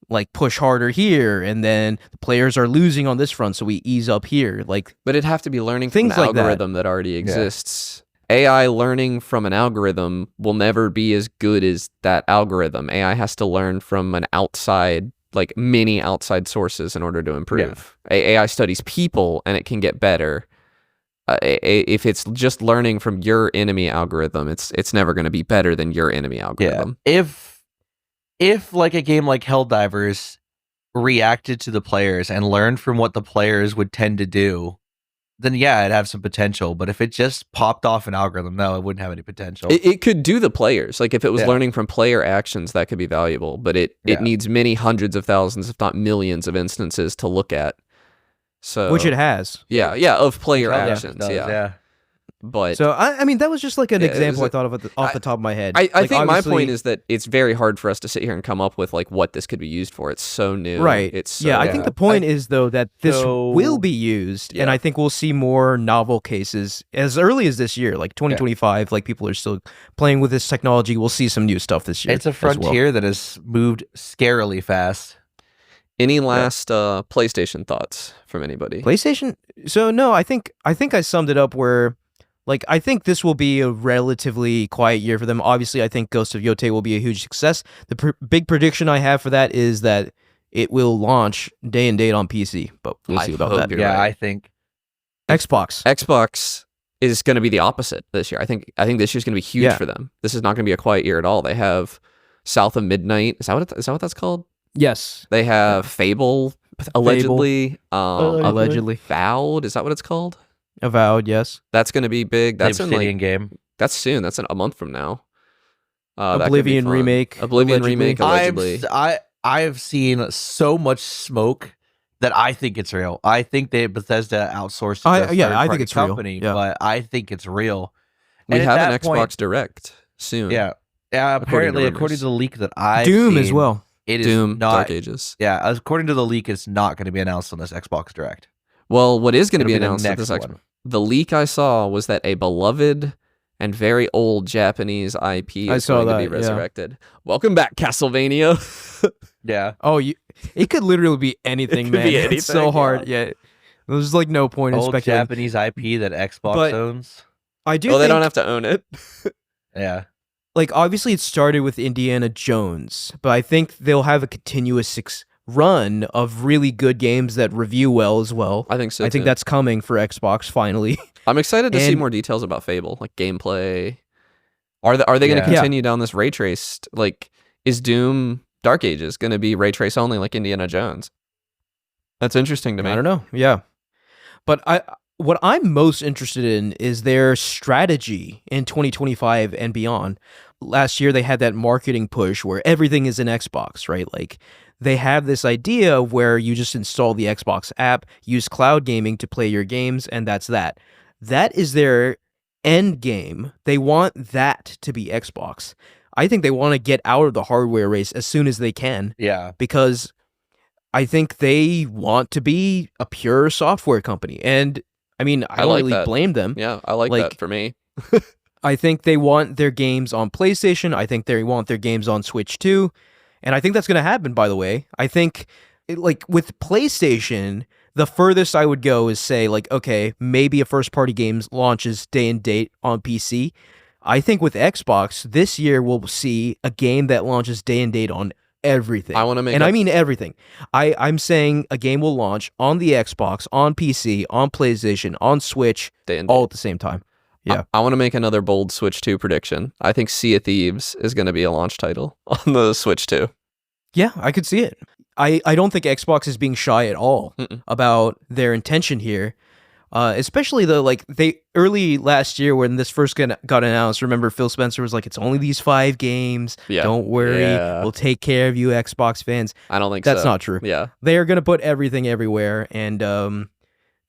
like push harder here, and then the players are losing on this front, so we ease up here. Like, but it'd have to be learning from Things the like that. algorithm that already exists. AI learning from an algorithm will never be as good as that algorithm. AI has to learn from an outside, like many outside sources in order to improve. AI studies people and it can get better. If it's just learning from your enemy algorithm, it's never going to be better than your enemy algorithm. If like a game like Helldivers reacted to the players and learned from what the players would tend to do, then yeah, it'd have some potential. But if it just popped off an algorithm, no, it wouldn't have any potential. It could do the players. Like if it was Yeah. learning from player actions, that could be valuable. But it needs many hundreds of thousands, if not millions, of instances to look at. So which it has. yeah, of player Yeah, actions, it does, yeah. But So I mean, that was just like an Yeah, example I is it- thought of off the top of my head. I Like, think my obviously- point is that it's very hard for us to sit here and come up with like what this could be used for. It's so new, right. It's so, I think the point is though that this So- will be used, and Yeah. I think we'll see more novel cases as early as this year, like 2025. Like people are still playing with this technology. We'll see some new stuff this year. It's a as well. frontier that has moved scarily fast. Any last PlayStation thoughts from anybody? PlayStation. So no, I think I summed it up where, like, I think this will be a relatively quiet year for them. Obviously, I think Ghost of Yotei will be a huge success. The big prediction I have for that is that it will launch day and date on PC, but we'll I see about hope that. you're Yeah, right. I think. Xbox. Xbox is going to be the opposite this year. I think this year's going to be huge Yeah. for them. This is not going to be a quiet year at all. They have South of Midnight. Is that what that's called? Yes, They have Fable, allegedly. allegedly. Avowed. Is that what it's called? Avowed. Yes. That's going to be big. That's in Obsidian like game. that's soon. That's in a month from now. That could be Oblivion fun. remake, Oblivion allegedly. remake. Allegedly. I have seen so much smoke that I think it's real. I think that Bethesda outsourced it to a I think third-party it's real. company, Yeah. but I think it's real. We And at have an that Xbox point- Direct soon. Yeah. According Yeah, to apparently, rumors. according to the leak that I Doom as well. it is Doom, not. Dark Ages. Yeah, according to the leak, it's not going to be announced on this Xbox Direct. Well, what is going to It'll be be the announced at next this Xbox? one. The leak I saw was that a beloved and very old Japanese IP I is saw going to be that, yeah. resurrected. Welcome back, Castlevania. Yeah, Oh, it could literally be anything, could man. be It's so anything, hard. Yeah. There's like no point in old speculating. Japanese IP that Xbox But- owns. I do Well, they think, don't have to own it. Yeah, like, obviously it started with Indiana Jones, but I think they'll have a continuous run of really good games that review well as well. I think so. I think too. that's coming for Xbox finally. I'm excited to see and- more details about Fable, like gameplay. Are they going to Yeah. continue down this ray traced? Like, is Doom Dark Ages going to be ray trace only, like Indiana Jones? That's interesting to me. I don't know. Yeah. But what I'm most interested in is their strategy in 2025 and beyond. Last year they had that marketing push where everything is in Xbox, right? Like they have this idea where you just install the Xbox app, use cloud gaming to play your games, and that's that. That is their end game. They want that to be Xbox. I think they want to get out of the hardware race as soon as they can, yeah, because I think they want to be a pure software company. And I mean, I don't like really that. blame them. Yeah, I like Like- that for me. I think they want their games on PlayStation. I think they want their games on Switch too. And I think that's going to happen, by the way. I think, like, with PlayStation, the furthest I would go is say, like, okay, maybe a first-party game launches day and date on PC. I think with Xbox, this year we'll see a game that launches day and date on everything. I want to make And a- I mean everything. I'm saying a game will launch on the Xbox, on PC, on PlayStation, on Switch, day and all date. at the same time. Yeah. I want to make another bold Switch 2 prediction. I think Sea of Thieves is going to be a launch title on the Switch 2. Yeah, I could see it. I don't think Xbox is being shy at all about their intention here. Especially though, like they early last year when this first got announced, remember Phil Spencer was like, it's only these 5 games. Yeah. Don't worry. Yeah. We'll take care of you Xbox fans. I don't think That's so. not true. Yeah. They are going to put everything everywhere. And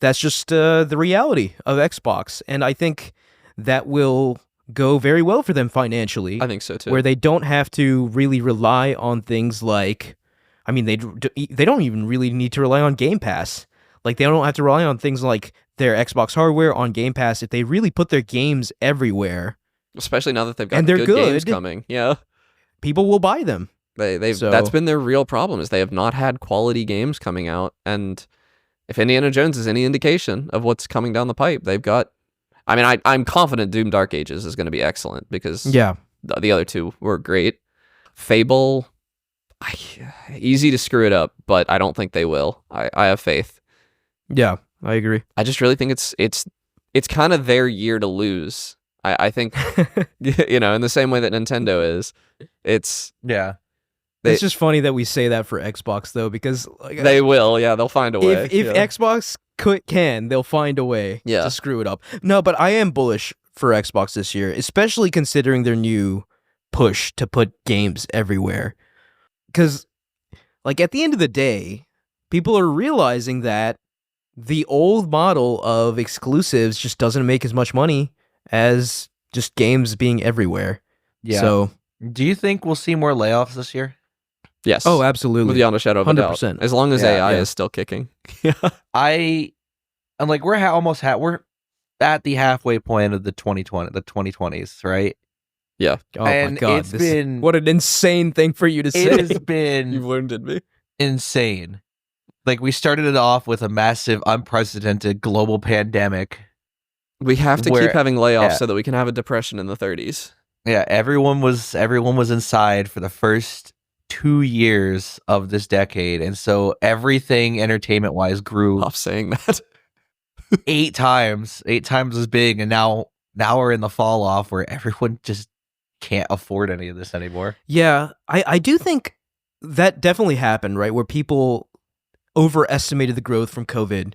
that's just the reality of Xbox. And I think that will go very well for them financially. I think so too. Where they don't have to really rely on things like, I mean, they don't even really need to rely on Game Pass. Like, they don't have to rely on things like their Xbox hardware on Game Pass. If they really put their games everywhere, especially now that they've got and they're good games good, coming. Yeah. people will buy them. That's been their real problem, is they have not had quality games coming out. And if Indiana Jones is any indication of what's coming down the pipe, they've got, I mean, I'm confident Doom Dark Ages is going to be excellent because the other 2 were great. Fable, easy to screw it up, but I don't think they will. I have faith. Yeah, I agree. I just really think it's kind of their year to lose. I think, in the same way that Nintendo is, it's just funny that we say that for Xbox though, because like, they will, they'll find a way. If Xbox can, they'll find a way to screw it up. No, but I am bullish for Xbox this year, especially considering their new push to put games everywhere. Because, like, at the end of the day, people are realizing that the old model of exclusives just doesn't make as much money as just games being everywhere. Yeah. So, do you think we'll see more layoffs this year? Yes. Oh, absolutely. Beyond a shadow of a doubt. 100%. As long as AI is still kicking. I'm like, we're at the halfway point of the 2020s, right? Yeah. Oh and my God. It's been what an insane thing for you to say. It has been You've wounded me. Insane. Like, we started it off with a massive, unprecedented global pandemic. We have to keep having layoffs so that we can have a depression in the 30s. Yeah, everyone was inside for the first 2 years of this decade, and so everything entertainment-wise grew. Stop saying that. 8 times as big, and now we're in the fall off where everyone just can't afford any of this anymore. Yeah, I do think that definitely happened, right? Where people overestimated the growth from COVID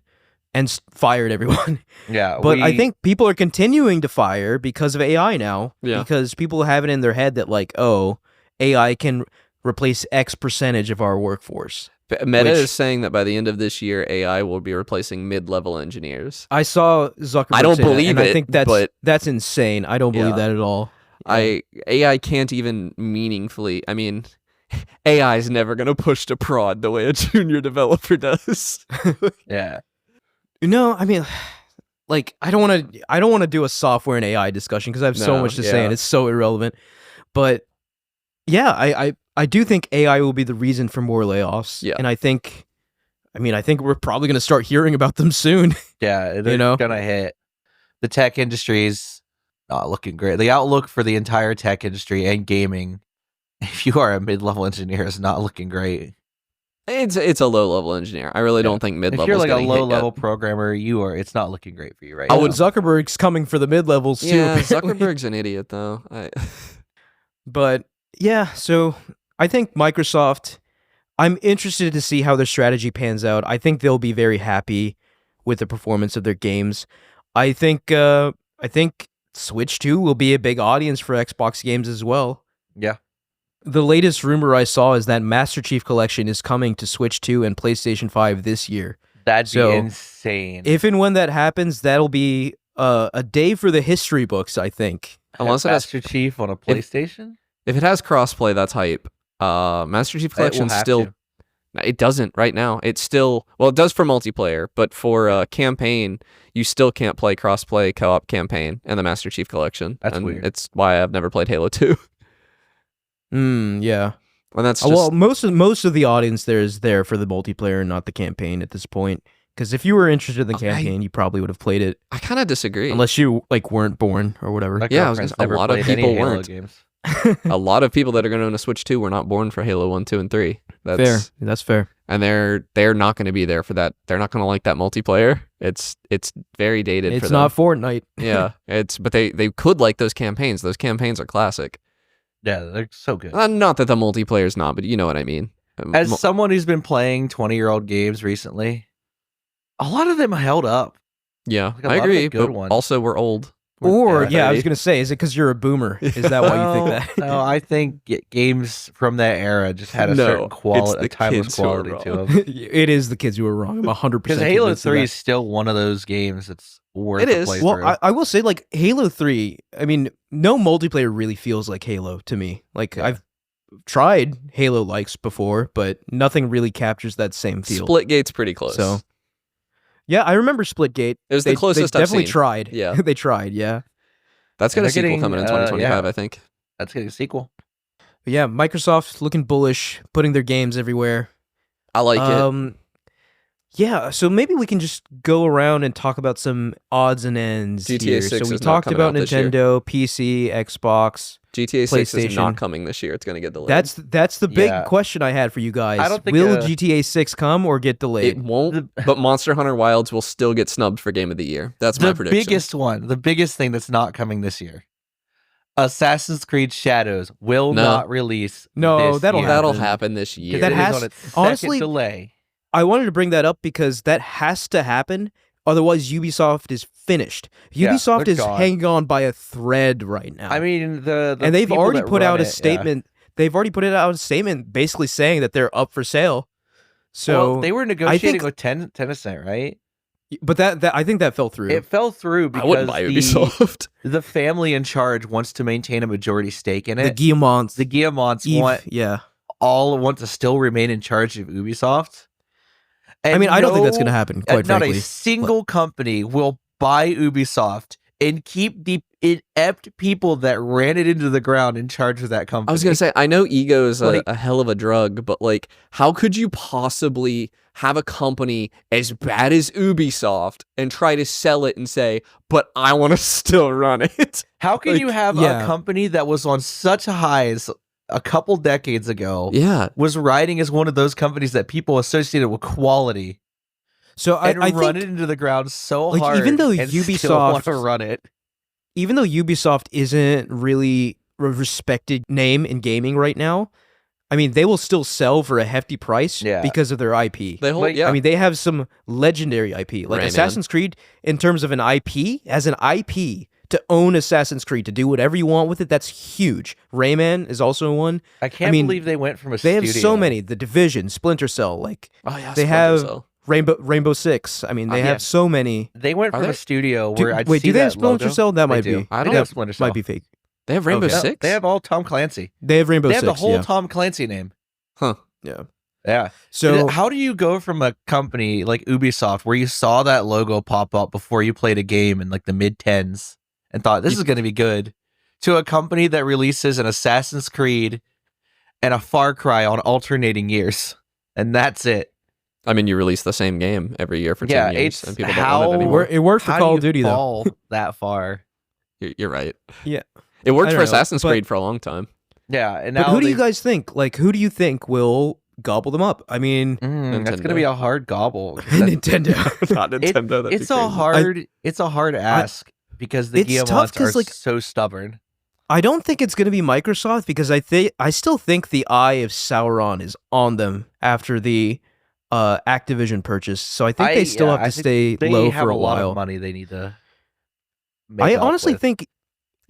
and fired everyone. Yeah. But I think people are continuing to fire because of AI now. Yeah. Because people have it in their head that, like, oh, AI can replace X percentage of our workforce. Meta is saying that by the end of this year, AI will be replacing mid-level engineers. I saw Zuckerberg I don't say that, believe and it, I think that's insane. I don't believe that at all. AI can't even meaningfully, I mean, AI is never going to push to prod the way a junior developer does. Yeah. No, I mean, like, I don't want to do a software and AI discussion because I have so much to say and it's so irrelevant. But yeah, I do think AI will be the reason for more layoffs. Yeah. And I think we're probably going to start hearing about them soon. Yeah, they're gonna hit. The tech industry's not looking great. The outlook for the entire tech industry and gaming, if you are a mid-level engineer, is not looking great. It's a low-level engineer. I really don't think mid-level. If you're like a low-level programmer, it's not looking great for you right now. Zuckerberg's coming for the mid-levels too. Yeah, Zuckerberg's an idiot though. But yeah, so I think Microsoft, I'm interested to see how their strategy pans out. I think they'll be very happy with the performance of their games. I think Switch 2 will be a big audience for Xbox games as well. Yeah. The latest rumor I saw is that Master Chief Collection is coming to Switch 2 and PlayStation 5 this year. That'd be insane. If and when that happens, that'll be a day for the history books, I think. Unless Master Chief on a PlayStation? If it has crossplay, that's hype. Master Chief Collection still... It doesn't right now. It's still... Well, it does for multiplayer, but for campaign, you still can't play crossplay co-op campaign in the Master Chief Collection. That's weird. It's why I've never played Halo 2. Yeah. And that's just... Well, most of the audience there is there for the multiplayer and not the campaign at this point. Because if you were interested in the campaign, you probably would have played it. I kind of disagree. Unless you weren't born or whatever. Yeah, I was gonna say, a lot of people weren't. A lot of people that are going to own a Switch 2 were not born for Halo 1, 2, and 3. That's fair. and they're not going to be there for that. They're not going to like that multiplayer. It's very dated. It's for them. not Fortnite. Yeah, but they could like those campaigns. Those campaigns are classic. Yeah, they're so good. Not that the multiplayer is not, but you know what I mean. As someone who's been playing 20-year-old games recently, a lot of them held up. Yeah, Like a I lot of the agree. good But ones. also, we're old. Or Yeah, I was 30. gonna say, is it because you're a boomer? Is that why you think that? No, I think games from that era just had a No, certain it's quality, the a timeless kids who are quality to wrong. them. It is the kids who are wrong. I'm 100% Because Halo convinced of 3 that. is still one of those games that's worth It a is. playthrough. Well, I will say, like, Halo 3, I mean, no multiplayer really feels like Halo to me. Like, Yeah. I've tried Halo likes before, but nothing really captures that same feel. Splitgate's pretty close. So, yeah, I remember Splitgate. It was the closest they I've definitely seen. tried. Yeah. They tried, yeah. That's got And a they're sequel getting, coming in 2025, yeah. I think. That's getting a sequel. But yeah, Microsoft looking bullish, putting their games everywhere. I like it. Yeah, so maybe we can just go around and talk about some odds and ends GTA here. 6 So we is not talked coming about out this year. Nintendo, PC, Xbox. GTA 6 is not PlayStation. coming this year. It's going to get delayed. That's the big Yeah. question I had for you guys. I don't think, Will GTA 6 come or get It delayed? won't, but Monster Hunter Wilds will still get snubbed for Game of the Year. That's my The prediction. biggest thing that's not coming this year. Assassin's Creed Shadows will No. not release. No, this that'll year. That'll happen. happen this year. Because That it is has- on its second honestly- delay. I wanted to bring that up because that has to happen. Otherwise, Ubisoft is finished. Yeah, Ubisoft they're is gone. hanging on by a thread right now. I mean, the and they've people already that put run out a it, yeah. statement. They've already put out a statement basically saying that they're up for sale. So, Well, they were negotiating think- with Tencent, right? but that I think that fell through. It fell through I because wouldn't buy Ubisoft. the family in charge wants to maintain a majority stake in the it. Guillemonts, The Guillemonts yeah. want to still remain in charge of Ubisoft. I mean, I don't think that's going to happen. Quite not frankly, a single company will buy Ubisoft and keep the inept people that ran it into the ground in charge of that company. I was going to say, I know ego is Like- a hell of a drug, but like, how could you possibly have a company as bad as Ubisoft and try to sell it and say, but I want to still run it? How can like, you have yeah. a company that was on such highs a couple decades ago Yeah. was riding as one of those companies that people associated with quality so and I run think it into the ground so like, hard even though and still Ubisoft- want to run it. even though Ubisoft isn't really a respected name in gaming right now, I mean, they will still sell for a hefty price Yeah. because of their IP. They hold, Like, yeah. I mean, they have some legendary IP. Like Rayman. Assassin's Creed, in terms of an IP, as an IP, to own Assassin's Creed, to do whatever you want with it, that's huge. Rayman is also one. I can't mean, believe they went from a They studio. have so many. The Division, Splinter Cell, like oh, yeah. they Splinter have Cell. Rainbow Six. I mean, they Yeah. have so many. They went Are from they? a studio Do, where I'd wait, see do they have that Splinter logo. Cell? That They might do. be. I They don't do know. have Splinter Cell. Might be fake. They have Rainbow Okay. Yeah, Six? they have all Tom Clancy. They have Rainbow They have Six. the whole yeah. Tom Clancy name. Huh. Yeah. Yeah. So How do you go from a company like Ubisoft where you saw that logo pop up before you played a game in like the mid-10s and thought this is going to be good to a company that releases an Assassin's Creed and a Far Cry on alternating years? And that's it. I mean, you release the same game every year for 10 Yeah, years, it's and people don't want it how- anymore. it worked for How Call do of you Duty though. fall that far? You're right. Yeah. It worked I for don't know, Assassin's but- Creed for a long time. Yeah, and But now who do you they've- guys think? Like, who do you think will gobble them up? I mean, That's Nintendo. gonna be a hard gobble. 'cause that's- Nintendo. Not It- Nintendo. that'd it's be a crazy. hard ask because the It's tough Guillemonts 'cause, are like, so stubborn. I don't think it's going to be Microsoft because I still think the eye of Sauron is on them after the Activision purchase. So I think they still have to stay They low have for a lot while. of money they need to. Make I off honestly with. think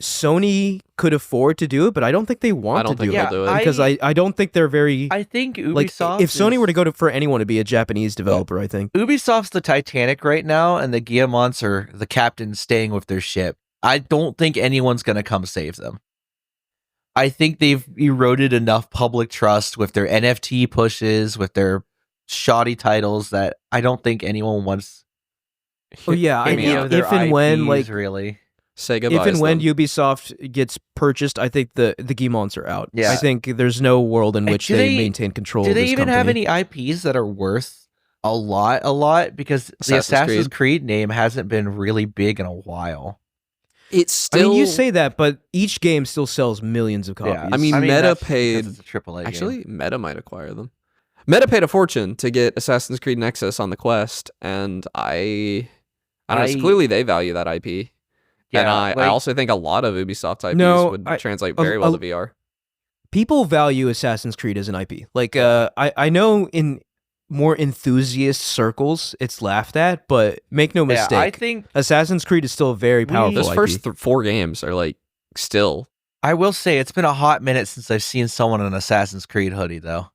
Sony could afford to do it, but I don't think they want I don't to think do they'll it do it. because I don't think they're very I think like Ubisoft. if Sony is- were to go to for anyone to be a Japanese developer, I think. Ubisoft's the Titanic right now, and the Guillemonts are the captain staying with their ship. I don't think anyone's gonna come save them. I think they've eroded enough public trust with their NFT pushes, with their shoddy titles that I don't think anyone wants. Oh yeah, I any mean of their if and when IPs, like really. Sega if buys and when them. Ubisoft gets purchased, I think the Guillemonts are out. Yeah. I think there's no world in And which do they they- maintain control. Do of they this even have company. any IPs that are worth a lot? Because the Assassin's Assassin's Creed name hasn't been really big in a while. It's I still. mean, you say that, but each game still sells millions of copies. Yeah, I mean, Meta that's because paid- it's a AAA game. Actually, Meta might acquire them. Meta paid a fortune to get Assassin's Creed Nexus on the Quest, and I don't know. Clearly, they value that IP, and I also think a lot of Ubisoft IPs would translate very well to VR. People value Assassin's Creed as an IP. Like, I know in more enthusiast circles, it's laughed at, but make no mistake, I think Assassin's Creed is still a very powerful Those IP. first 4 games are like still. I will say it's been a hot minute since I've seen someone in an Assassin's Creed hoodie, though.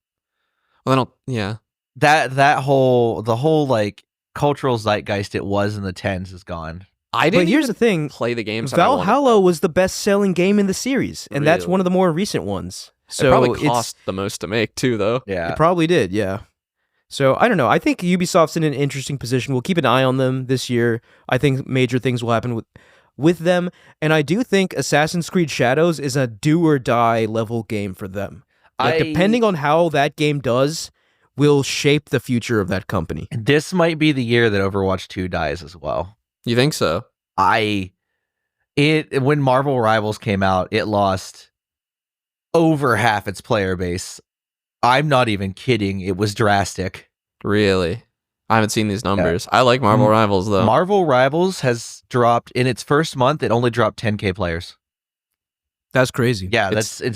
Well, I don't. Yeah. The whole like cultural zeitgeist it was in the 10s is gone. I didn't. But here's the thing: play the games. Valhalla was the best-selling game in the series, and that's one of the more recent ones. So it probably cost the most to make too, though. Yeah, it probably did. Yeah. So I don't know. I think Ubisoft's in an interesting position. We'll keep an eye on them this year. I think major things will happen with them, and I do think Assassin's Creed Shadows is a do or die level game for them. Like, depending on how that game does, will shape the future of that company. This might be the year that Overwatch 2 dies as well. You think so? When Marvel Rivals came out, it lost over half its player base. I'm not even kidding. It was drastic. Really? I haven't seen these numbers. Yeah. I like Marvel Rivals, though. Marvel Rivals has dropped, in its first month, it only dropped 10K players. That's crazy. Yeah, it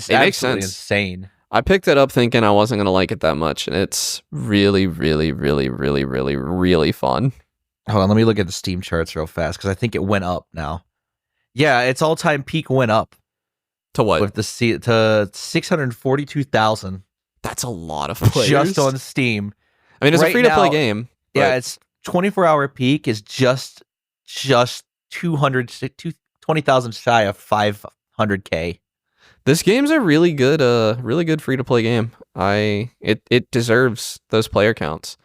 makes sense. Insane. I picked it up thinking I wasn't going to like it that much, and it's really, really, really, really, really, really fun. Hold on, let me look at the Steam charts real fast, because I think it went up now. Yeah, its all-time peak went up. To what? To 642,000. That's a lot of players. Just on Steam. I mean, it's a free-to-play game. Yeah, its 24-hour peak is just 20,000 shy of 500K. This game's a really good free-to-play game. It deserves those player counts.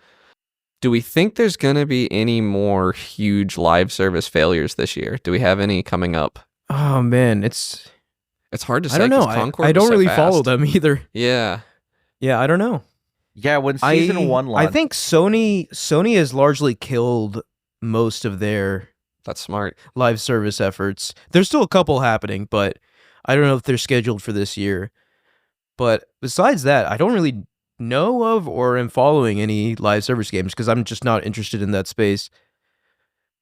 Do we think there's going to be any more huge live service failures this year? Do we have any coming up? Oh man, it's hard to say. I don't know. I don't really follow them either. Yeah. Yeah, I don't know. Yeah, when season 1 launched, I think Sony has largely killed most of their That's smart. live service efforts. There's still a couple happening, but I don't know if they're scheduled for this year. But besides that, I don't really know of or am following any live service games because I'm just not interested in that space.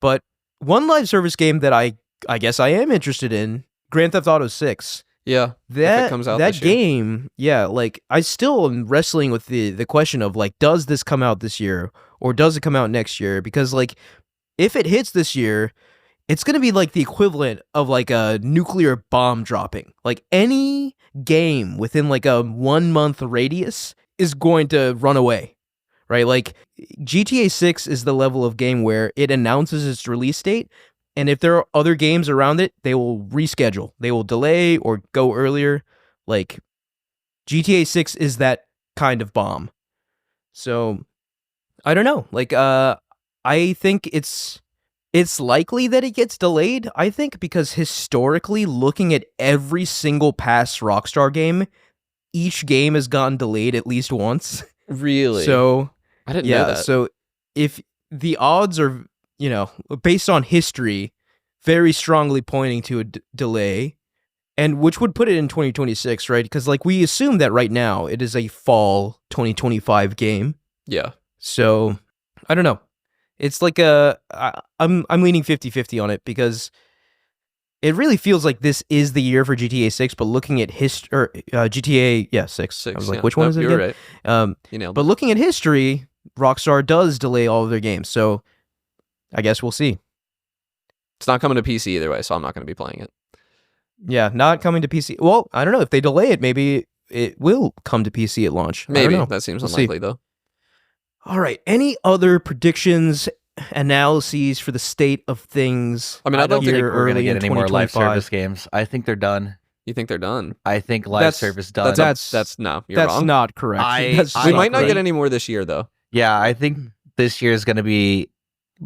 But one live service game that I guess I am interested in, Grand Theft Auto 6. Yeah, that if it comes out that this year. game, yeah, like I still am wrestling with the question of like, does this come out this year or does it come out next year? Because like, if it hits this year, it's gonna be like the equivalent of like a nuclear bomb dropping. Like any game within like a 1 month radius is going to run away, right? Like GTA 6 is the level of game where it announces its release date. And if there are other games around it, they will reschedule. They will delay or go earlier. Like, GTA 6 is that kind of bomb. So, I don't know. Like, I think it's likely that it gets delayed, I think, because historically, looking at every single past Rockstar game, each game has gotten delayed at least once. Really? So, I didn't know that. So, if the odds are, based on history, very strongly pointing to a delay, and which would put it in 2026, right? Because like we assume that right now it is a fall 2025 game. Yeah. So I don't know. It's like I'm leaning 50-50 on it because it really feels like this is the year for GTA 6. But looking at GTA 6. I was like, which one is it again? Right. But looking at history, Rockstar does delay all of their games. So I guess we'll see. It's not coming to PC either way, so I'm not going to be playing it. Yeah, not coming to PC. Well, I don't know. If they delay it, maybe it will come to PC at launch. Maybe. That seems unlikely, though. All right. Any other predictions, analyses for the state of things? I mean, I don't think we're going to get any more live service games. I think they're done. You think they're done? I think live service done. That's no, you're wrong. That's not correct. We might not get any more this year, though. Yeah, I think this year is going to be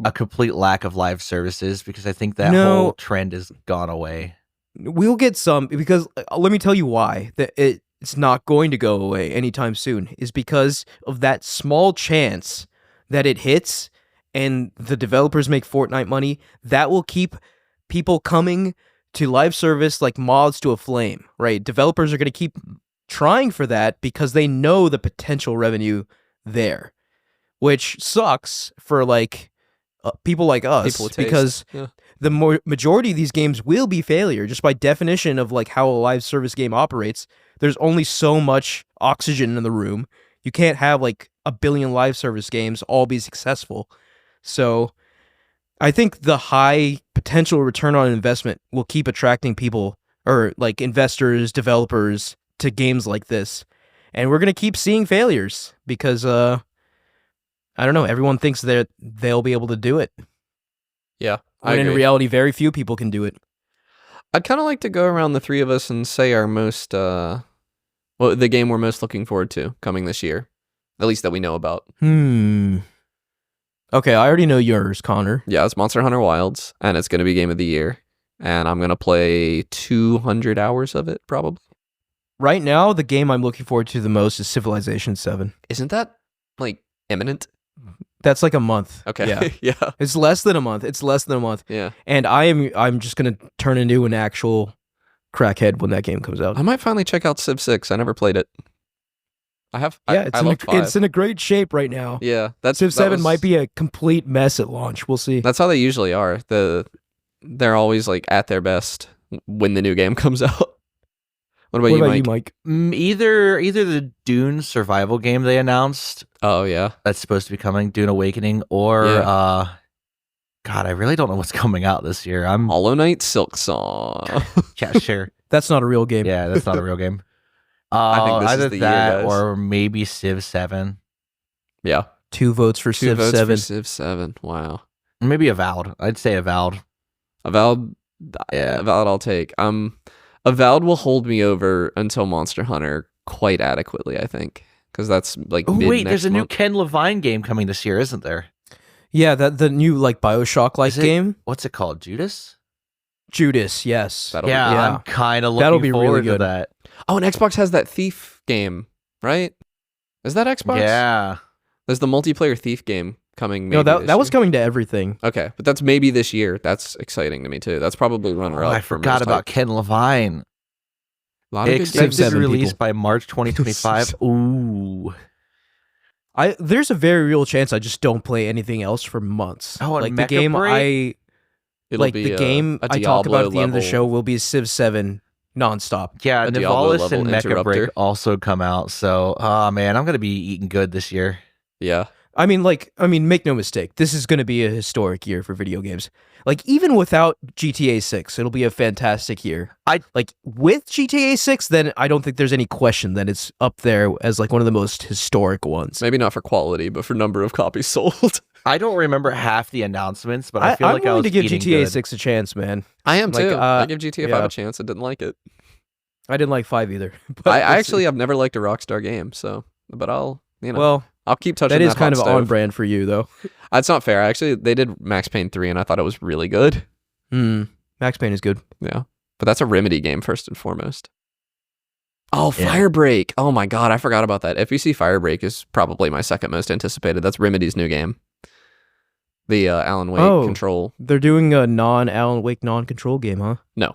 a complete lack of live services because I think that whole trend has gone away. We'll get some because let me tell you why that it's not going to go away anytime soon is because of that small chance that it hits and the developers make Fortnite money that will keep people coming to live service like moths to a flame, right? Developers are going to keep trying for that because they know the potential revenue there, which sucks for like people like us People with taste. because Yeah. the majority of these games will be failure just by definition of like how a live service game operates. There's only so much oxygen in the room. You can't have like a billion live service games all be successful. So I think the high potential return on investment will keep attracting people or like investors, developers to games like this. And we're going to keep seeing failures because I don't know, everyone thinks that they'll be able to do it. Yeah. I When in agree. reality, very few people can do it. I'd kind of like to go around the three of us and say our most, the game we're most looking forward to coming this year, at least that we know about. Okay, I already know yours, Connor. Yeah, it's Monster Hunter Wilds, and it's going to be Game of the Year, and I'm going to play 200 hours of it, probably. Right now, the game I'm looking forward to the most is Civilization 7. Isn't that, like, imminent? That's like a month. Okay. Yeah. Yeah. It's less than a month. Yeah. And I'm just going to turn into an actual crackhead when that game comes out. I might finally check out Civ 6. I never played it. I have. Yeah, I loved 5. it's in a great shape right now. Yeah, Civ 7 might be a complete mess at launch. We'll see. That's how they usually are. They're always like at their best when the new game comes out. What about you, Mike? Either the Dune survival game they announced Oh yeah. that's supposed to be coming, Dune Awakening, or Yeah. God, I really don't know what's coming out this year. I'm Hollow Knight Silk Song. yeah, sure. That's not a real game. Yeah, that's not a real game. I think this is either the year, that guys. or maybe Civ 7, Yeah. 2 votes for 2 Civ votes 7. for Civ 7. Wow. maybe Avowed. I'd say Avowed. Avowed. Yeah. Avowed I'll take. Avowed will hold me over until Monster Hunter quite adequately, I think. Because that's like Oh mid wait, there's a new month. Ken Levine game coming this year, isn't there? Yeah, the new like BioShock-like Is it- game. What's it called? Judas? Judas, yes. That'll Yeah, be good. I'm kind of That'll looking be really forward to good. that. Oh, and Xbox has that Thief game, right? Is that Xbox? Yeah. There's the multiplayer Thief game coming. No, Maybe that was this coming to everything. year. Okay, but that's maybe this year. That's exciting to me too. That's probably runner Oh, up. I forgot about Ken Levine. a lot of good Civ Expected games. 7 release people. by March 2025. Ooh. There's a very real chance I just don't play anything else for months. Oh, and like the Mecha game Break? It'll like be the game a I talk about Diablo at the end of the level- show will be Civ 7 nonstop. Yeah, A Diablo Nivalis and level Mecha Break interrupter. also come out. So, oh man, I'm gonna be eating good this year. Yeah. I mean, make no mistake. This is going to be a historic year for video games. Like, even without GTA 6, it'll be a fantastic year. Like, with GTA 6, then I don't think there's any question that it's up there as, like, one of the most historic ones. Maybe not for quality, but for number of copies sold. I don't remember half the announcements, but I feel I'm like I willing was to give eating GTA good. 6 a chance, man. I am Like, too. I give GTA 5 yeah. a chance. I didn't like it. I didn't like 5 either. But I let's see. actually have never liked a Rockstar game, so but I'll Well, I'll keep touching that is kind of hot on stove. brand for you, though. That's not fair. Actually, they did Max Payne 3 and I thought it was really good. Max Payne is good. Yeah. But that's a Remedy game first and foremost. Oh, Yeah. Firebreak. Oh my god, I forgot about that. FBC Firebreak is probably my second most anticipated. That's Remedy's new game. The Alan Wake Oh. Control. They're doing a non-Alan Wake non-control game, huh? No.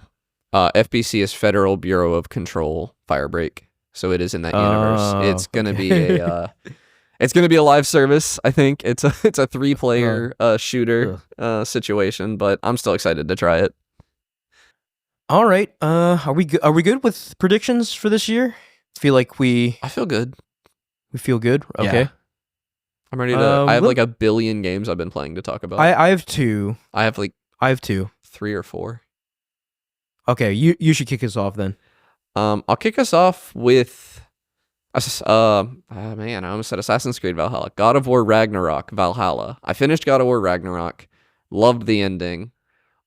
FBC is Federal Bureau of Control Firebreak. So it is in that universe. Oh, It's gonna okay. be a it's gonna be a live service, I think. It's a 3-player shooter situation, but I'm still excited to try it. All right. Are we good with predictions for this year? Feel like we I feel good. feel good. Yeah. Okay. I'm ready to I have let- like a billion games I've been playing to talk about. I have two. I have like I have two. 3 or 4. Okay. You should kick us off then. I'll kick us off with man, I almost said Assassin's Creed Valhalla. God of War Ragnarok Valhalla. I finished God of War Ragnarok. Loved the ending.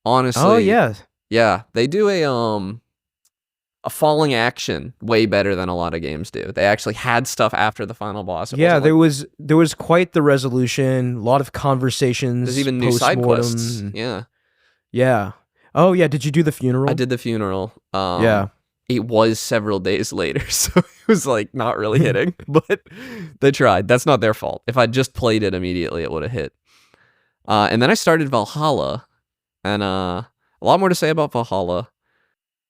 Honestly. Oh yeah. Yeah, they do a falling action way better than a lot of games do. They actually had stuff after the final boss. It Yeah. wasn't There was quite the resolution. A lot of conversations. there's even new side post-mortem. quests. Yeah. Yeah. Oh yeah. Did you do the funeral? I did the funeral. Yeah. It was several days later, so it was like not really hitting, but they tried. That's not their fault. If I just played it immediately, it would have hit. And then I started Valhalla, and a lot more to say about Valhalla.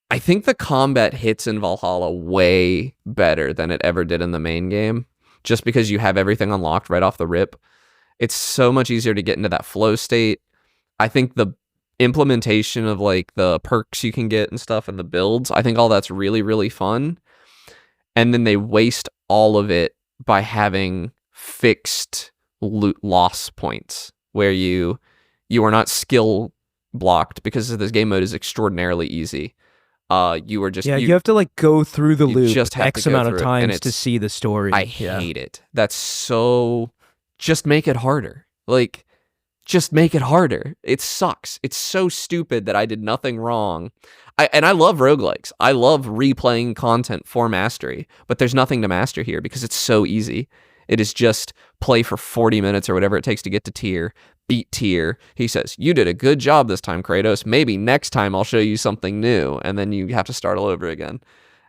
I think the combat hits in Valhalla way better than it ever did in the main game, just because you have everything unlocked right off the rip. It's so much easier to get into that flow state. I think the implementation of like the perks you can get and stuff and the builds, I think all that's really, really fun. And then they waste all of it by having fixed loot loss points where you are not skill blocked because this game mode is extraordinarily easy. You are just you have to like go through the loop just have X to go amount of through it, times to see the story. I hate it. That's so. Just make it harder. Like, just make it harder. It sucks. It's so stupid that I did nothing wrong. I love roguelikes. I love replaying content for mastery, but there's nothing to master here because it's so easy. It is just play for 40 minutes or whatever it takes to get to tier, beat tier. He says, you did a good job this time, Kratos. Maybe next time I'll show you something new. And then you have to start all over again.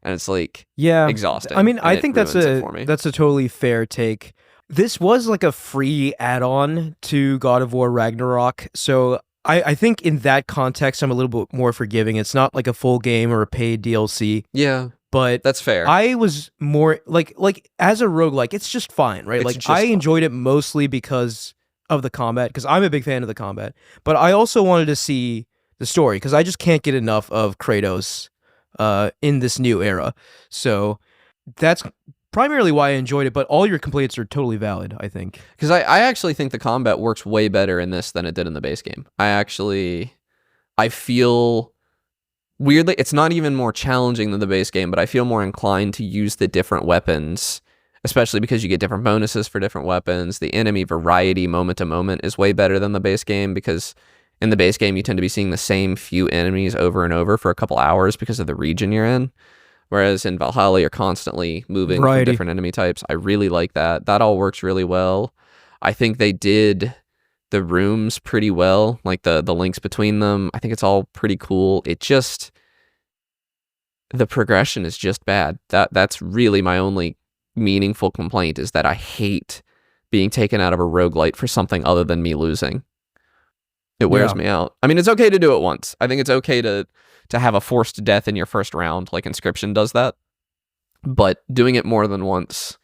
And it's like, exhausting. I mean, I think that's a for me. totally fair take. This was like a free add-on to God of War Ragnarok, so I think in that context, I'm a little bit more forgiving. It's not like a full game or a paid DLC. Yeah, but that's fair. I was more like as a roguelike, it's just fine, right? It's like just I fine. enjoyed it mostly because of the combat, because I'm a big fan of the combat. But I also wanted to see the story because I just can't get enough of Kratos in this new era. So that's primarily why I enjoyed it, but all your complaints are totally valid, I think. Because I actually think the combat works way better in this than it did in the base game. I feel, weirdly, it's not even more challenging than the base game, but I feel more inclined to use the different weapons, especially because you get different bonuses for different weapons. The enemy variety moment to moment is way better than the base game because in the base game, you tend to be seeing the same few enemies over and over for a couple hours because of the region you're in. Whereas in Valhalla, you're constantly moving from different enemy types. I really like that. That all works really well. I think they did the rooms pretty well, like the links between them. I think it's all pretty cool. It just, the progression is just bad. That's really my only meaningful complaint, is that I hate being taken out of a roguelite for something other than me losing. It wears me out. I mean, it's okay to do it once. I think it's okay to have a forced death in your first round, like Inscription does that. But doing it more than once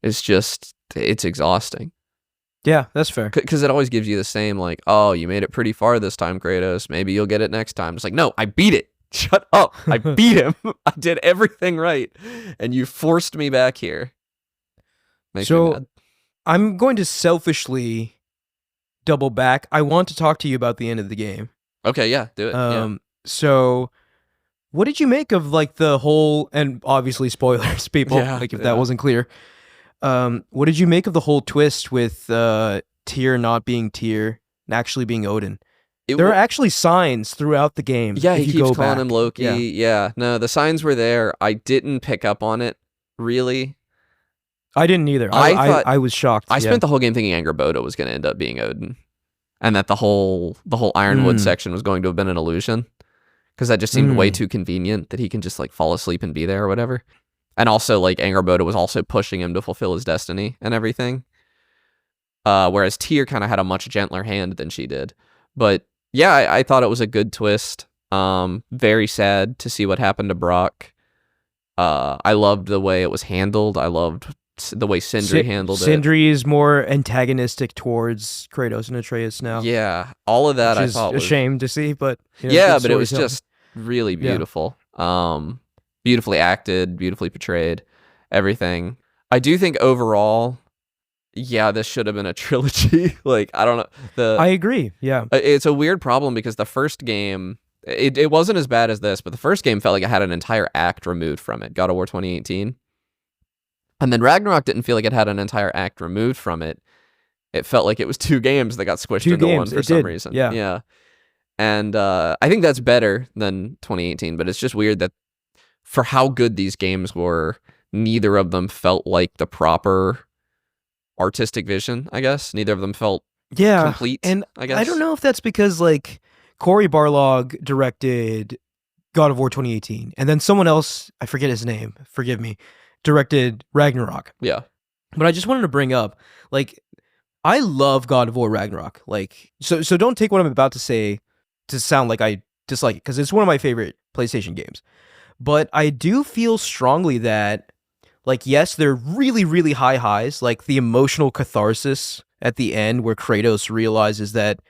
is just, it's exhausting. Yeah, that's fair. Because it always gives you the same, like, oh, you made it pretty far this time, Kratos. Maybe you'll get it next time. It's like, no, I beat it. Shut up. I beat him. I did everything right. And you forced me back here. Makes me mad. I'm going to selfishly double back. I want to talk to you about the end of the game. Okay, yeah, do it. So what did you make of like the whole, and obviously spoilers, people, like if that wasn't clear. What did you make of the whole twist with Tyr not being Tyr and actually being Odin? There are actually signs throughout the game. Yeah, he keeps calling him Loki. Yeah, no, the signs were there. I didn't pick up on it, really. I didn't either. I was shocked. I spent the whole game thinking Angrboda was going to end up being Odin, and that the whole Ironwood section was going to have been an illusion. Because that just seemed way too convenient that he can just like fall asleep and be there or whatever. And also like Angrboda was also pushing him to fulfill his destiny and everything. Whereas Tyr kind of had a much gentler hand than she did. But yeah, I thought it was a good twist. Very sad to see what happened to Brock. I loved the way it was handled. I loved the way Sindri handled it. Sindri is more antagonistic towards Kratos and Atreus now. Yeah, all of that I thought was a shame to see, but but it was just really beautiful. Beautifully acted, beautifully portrayed, everything. I do think overall, this should have been a trilogy. Like, I don't know. I agree. Yeah. It's a weird problem because the first game, it wasn't as bad as this, but the first game felt like it had an entire act removed from it, God of War 2018. And then Ragnarok didn't feel like it had an entire act removed from it. It felt like it was two games that got squished into one for some reason. Yeah. And I think that's better than 2018, but it's just weird that for how good these games were, neither of them felt like the proper artistic vision, I guess. Neither of them felt complete, and I guess. I don't know if that's because like Cory Barlog directed God of War 2018, and then someone else, I forget his name, forgive me, directed Ragnarok. Yeah. But I just wanted to bring up, like, I love God of War Ragnarok. Like, so don't take what I'm about to say to sound like I dislike it, because it's one of my favorite PlayStation games. But I do feel strongly that, Like, yes, they're really, really high highs, like the emotional catharsis at the end where Kratos realizes that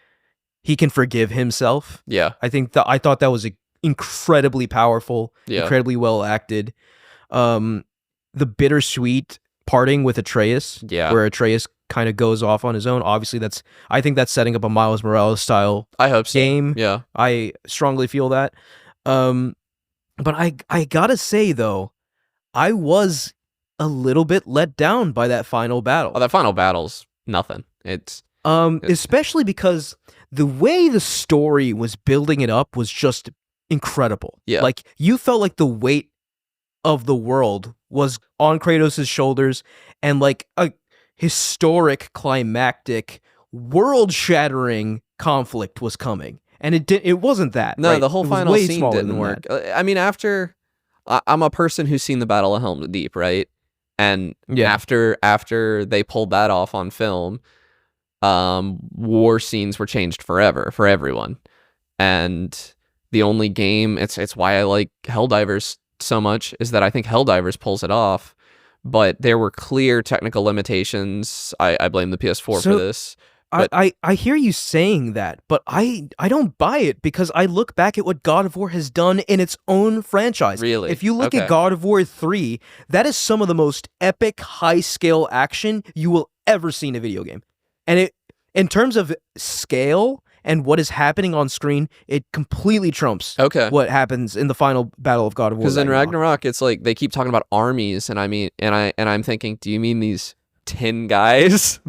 he can forgive himself. Yeah. I thought that was incredibly powerful, Yeah. incredibly well acted. The bittersweet parting with Atreus, Yeah. where Atreus kind of goes off on his own. Obviously, I think that's setting up a Miles Morales style I hope so. game. Yeah. I strongly feel that. But I gotta say though, I was a little bit let down by that final battle. Oh, that final battle's nothing. It's Especially because the way the story was building it up was just incredible. Yeah. Like, you felt like the weight of the world was on Kratos' shoulders, and like a historic, climactic, world-shattering conflict was coming. And it wasn't that. No, right? the whole It was final way scene smaller didn't than work. that. I mean, I'm a person who's seen the Battle of Helm's Deep, right? And Yeah. after they pulled that off on film, war scenes were changed forever for everyone. And the only game, it's why I like Helldivers so much, is that I think Helldivers pulls it off. But there were clear technical limitations. I blame the PS4 for this. But I hear you saying that, but I don't buy it, because I look back at what God of War has done in its own franchise. Really? If you look Okay. at God of War 3, that is some of the most epic, high-scale action you will ever see in a video game. And it, in terms of scale and what is happening on screen, it completely trumps Okay. what happens in the final battle of God of War. Because in Ragnarok, it's like they keep talking about armies, and I'm thinking, do you mean these 10 guys?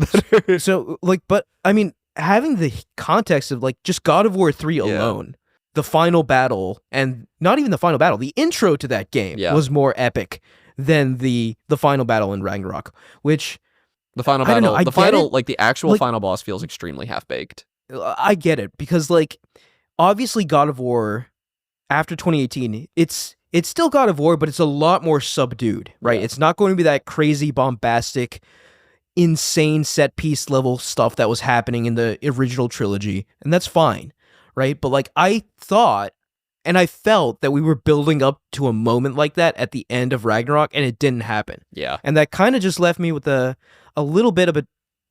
So, like, but I mean, having the context of like just God of War 3 alone, the final battle, and not even the final battle, the intro to that game was more epic than the final battle in Ragnarok, which The final I don't know, battle, I the get final, it. like the actual Like- final boss feels extremely half-baked. I get it, because like obviously God of War after 2018, it's still God of War, but it's a lot more subdued, right? Yeah. It's not going to be that crazy, bombastic, insane set piece level stuff that was happening in the original trilogy, and that's fine, right? But like, I thought and I felt that we were building up to a moment like that at the end of Ragnarok, and it didn't happen. Yeah. And that kind of just left me with a little bit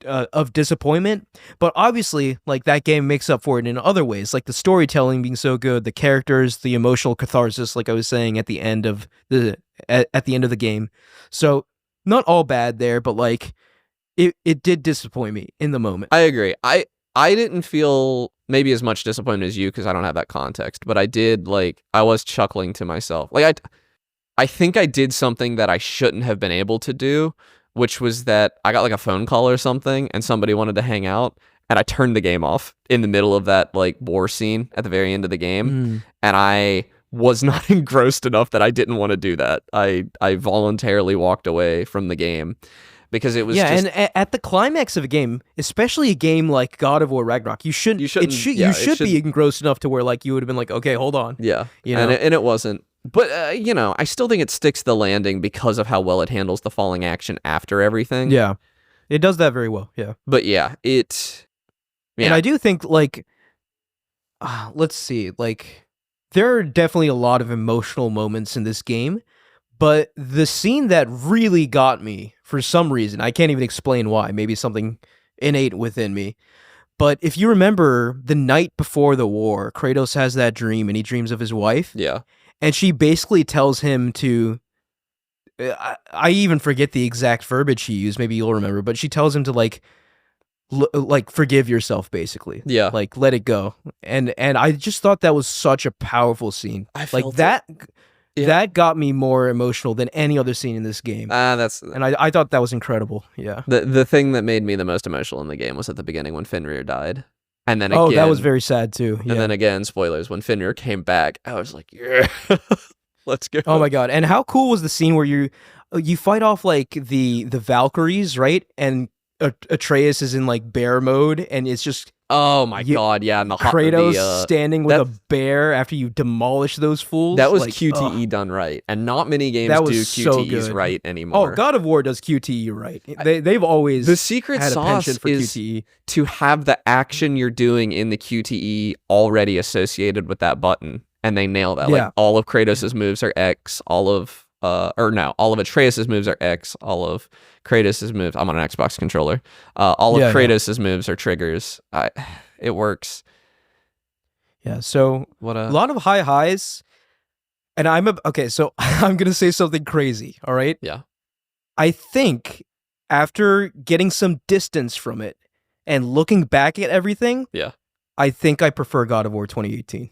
of disappointment. But obviously, like, that game makes up for it in other ways, like the storytelling being so good, the characters, the emotional catharsis, like I was saying at the end of the game. So not all bad there, but like it did disappoint me in the moment. I agree. I didn't feel maybe as much disappointment as you because I don't have that context, but I did, like, I was chuckling to myself. Like, I think I did something that I shouldn't have been able to do, which was that I got like a phone call or something and somebody wanted to hang out, and I turned the game off in the middle of that like war scene at the very end of the game. And I was not engrossed enough that I didn't want to do that. I voluntarily walked away from the game because it was just... and at the climax of a game, especially a game like God of War Ragnarok, you should be engrossed enough to where like you would have been like, okay, hold on. Yeah. You know? And it wasn't. But, I still think it sticks the landing because of how well it handles the falling action after everything. Yeah. It does that very well, yeah. But yeah, And I do think, like, let's see, like, there are definitely a lot of emotional moments in this game, but the scene that really got me, for some reason, I can't even explain why, maybe something innate within me, but if you remember the night before the war, Kratos has that dream, and he dreams of his wife. Yeah. And she basically tells him to, I even forget the exact verbiage she used, maybe you'll remember, but she tells him to, like forgive yourself, basically. Yeah. Like, let it go. And I just thought that was such a powerful scene. I Like, felt that Yeah. that got me more emotional than any other scene in this game. That's... And I thought that was incredible. Yeah. The thing that made me the most emotional in the game was at the beginning when Fenrir died. And then again... that was very sad too. Yeah. And then again, spoilers, when Fenrir came back, I was like, yeah, let's go. Oh my god. And how cool was the scene where you fight off like the Valkyries, right? And Atreus is in like bear mode, and it's just Oh my god, yeah. And the Kratos standing with that- a bear after you demolish those fools. That was like, QTE ugh. done right. And not many games That do was so QTEs good. right anymore. Oh, God of War does QTE right. They've always The secret had a sauce penchant for is QTE. to have the action you're doing in the QTE already associated with that button. And they nail that. Yeah. Like, all of Kratos' moves are X. All of or no, all of Atreus' moves are X, all of Kratos' moves, I'm on an Xbox controller, all of Kratos' moves are triggers. It works. Yeah, so a lot of high highs, and okay, so I'm going to say something crazy, all right? Yeah. I think after getting some distance from it and looking back at everything, yeah, I think I prefer God of War 2018.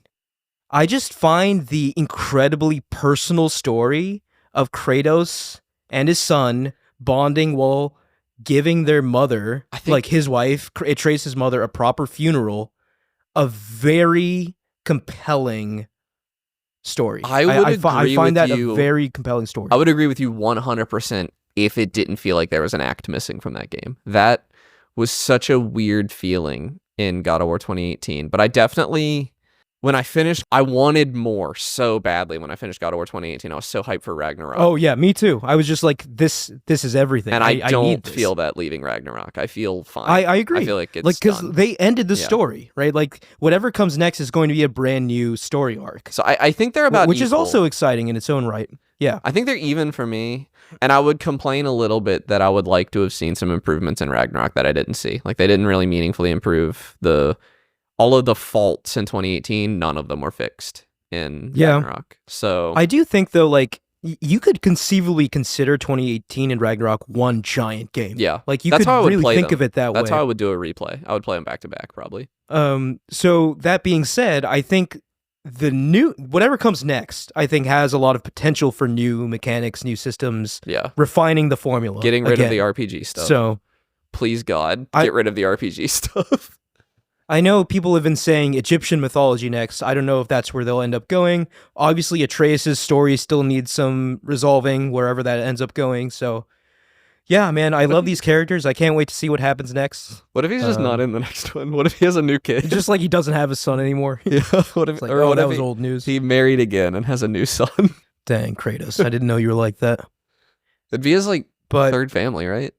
I just find the incredibly personal story of Kratos and his son bonding while giving their mother, like his wife, Atreus' mother, a proper funeral, a very compelling story. I find that a very compelling story. I would agree with you 100% if it didn't feel like there was an act missing from that game. That was such a weird feeling in God of War 2018. But I definitely, when I finished, I wanted more so badly when I finished God of War 2018. I was so hyped for Ragnarok. Oh, yeah, me too. I was just like, this is everything. And I don't need feel that leaving Ragnarok. I feel fine. I agree. I feel like it's because done. they ended the story, right? Like, whatever comes next is going to be a brand new story arc. So I think they're about which equal. is also exciting in its own right. Yeah. I think they're even for me. And I would complain a little bit that I would like to have seen some improvements in Ragnarok that I didn't see. Like, they didn't really meaningfully improve all of the faults in 2018. None of them were fixed in Ragnarok. So I do think, though, like, you could conceivably consider 2018 and Ragnarok one giant game. Yeah. Like, you could really think of it that way. That's how I would do a replay. I would play them back to back, probably. So that being said, I think whatever comes next, I think has a lot of potential for new mechanics, new systems, refining the formula. Getting rid of the RPG stuff. So, please God, get rid of the RPG stuff. I know people have been saying Egyptian mythology next. I don't know if that's where they'll end up going. Obviously, Atreus' story still needs some resolving wherever that ends up going. So, yeah, man, I love these characters. I can't wait to see what happens next. What if he's just not in the next one? What if he has a new kid? Just like he doesn't have a son anymore. Yeah. What if? Like, or what that if was old news. He married again and has a new son. Dang, Kratos! I didn't know you were like that. It'd be his third family, right?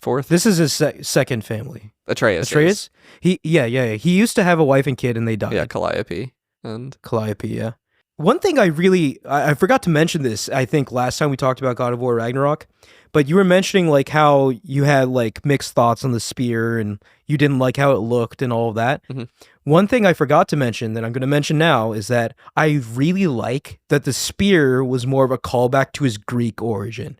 Fourth. This is his second family. Atreus. He used to have a wife and kid, and they died. Yeah, Calliope. Yeah. One thing I forgot to mention this, I think last time we talked about God of War Ragnarok, but you were mentioning like how you had like mixed thoughts on the spear and you didn't like how it looked and all of that. Mm-hmm. One thing I forgot to mention that I'm going to mention now is that I really like that the spear was more of a callback to his Greek origin.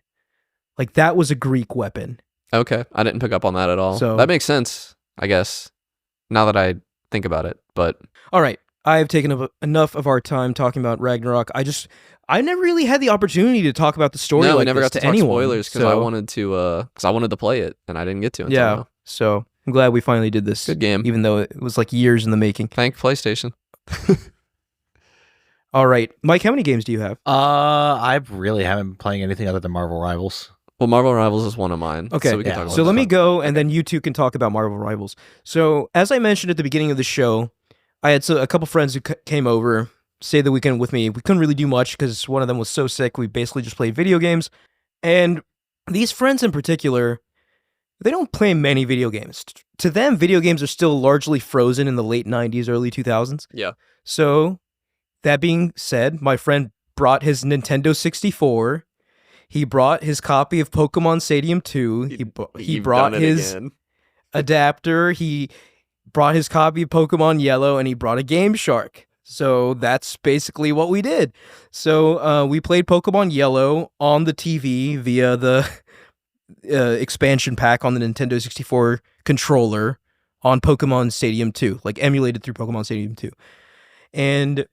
Like that was a Greek weapon. Okay, I didn't pick up on that at all. So that makes sense, I guess, now that I think about it. But all right. I have taken up enough of our time talking about Ragnarok. I never really had the opportunity to talk about the story. No, like we never got to talk anyone, spoilers because I wanted to play it and I didn't get to until now. So I'm glad we finally did this. Good game, even though it was like years in the making. Thank PlayStation. All right, Mike, how many games do you have? I really haven't been playing anything other than Marvel Rivals. Well, Marvel Rivals is one of mine. Okay, so we can talk about let me go, and then you two can talk about Marvel Rivals. So as I mentioned at the beginning of the show, I had a couple friends who came over, stayed the weekend with me. We couldn't really do much because one of them was so sick. We basically just played video games. And these friends in particular, they don't play many video games. To them, video games are still largely frozen in the late 90s, early 2000s. Yeah. So that being said, my friend brought his Nintendo 64. He brought his copy of Pokemon Stadium 2. He brought his adapter. He brought his copy of Pokemon Yellow, and he brought a Game Shark. So that's basically what we did. So we played Pokemon Yellow on the TV via the expansion pack on the Nintendo 64 controller on Pokemon Stadium 2, like emulated through Pokemon Stadium 2. And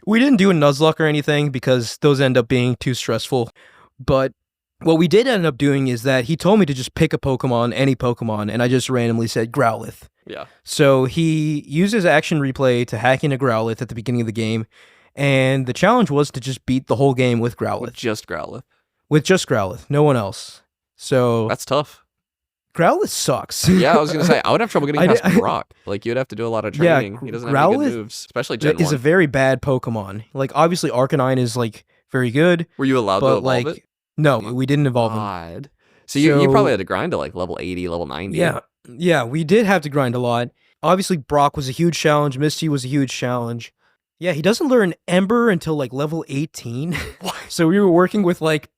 we didn't do a Nuzlocke or anything because those end up being too stressful. But what we did end up doing is that he told me to just pick a Pokemon, any Pokemon, and I just randomly said Growlithe. Yeah. So he used his action replay to hack in a Growlithe at the beginning of the game, and the challenge was to just beat the whole game with Growlithe. With just Growlithe. With just Growlithe, no one else. So that's tough. Growlithe sucks. Yeah, I was going to say, I would have trouble getting past Brock. Like, you'd have to do a lot of training. Yeah, he doesn't have any good moves, especially Gen 1. Is a very bad Pokemon. Like, obviously, Arcanine is, like, very good. Were you allowed to evolve it? No, we didn't evolve him. So you probably had to grind to, like, level 80, level 90. Yeah, we did have to grind a lot. Obviously, Brock was a huge challenge. Misty was a huge challenge. Yeah, he doesn't learn Ember until like level 18. So we were working with like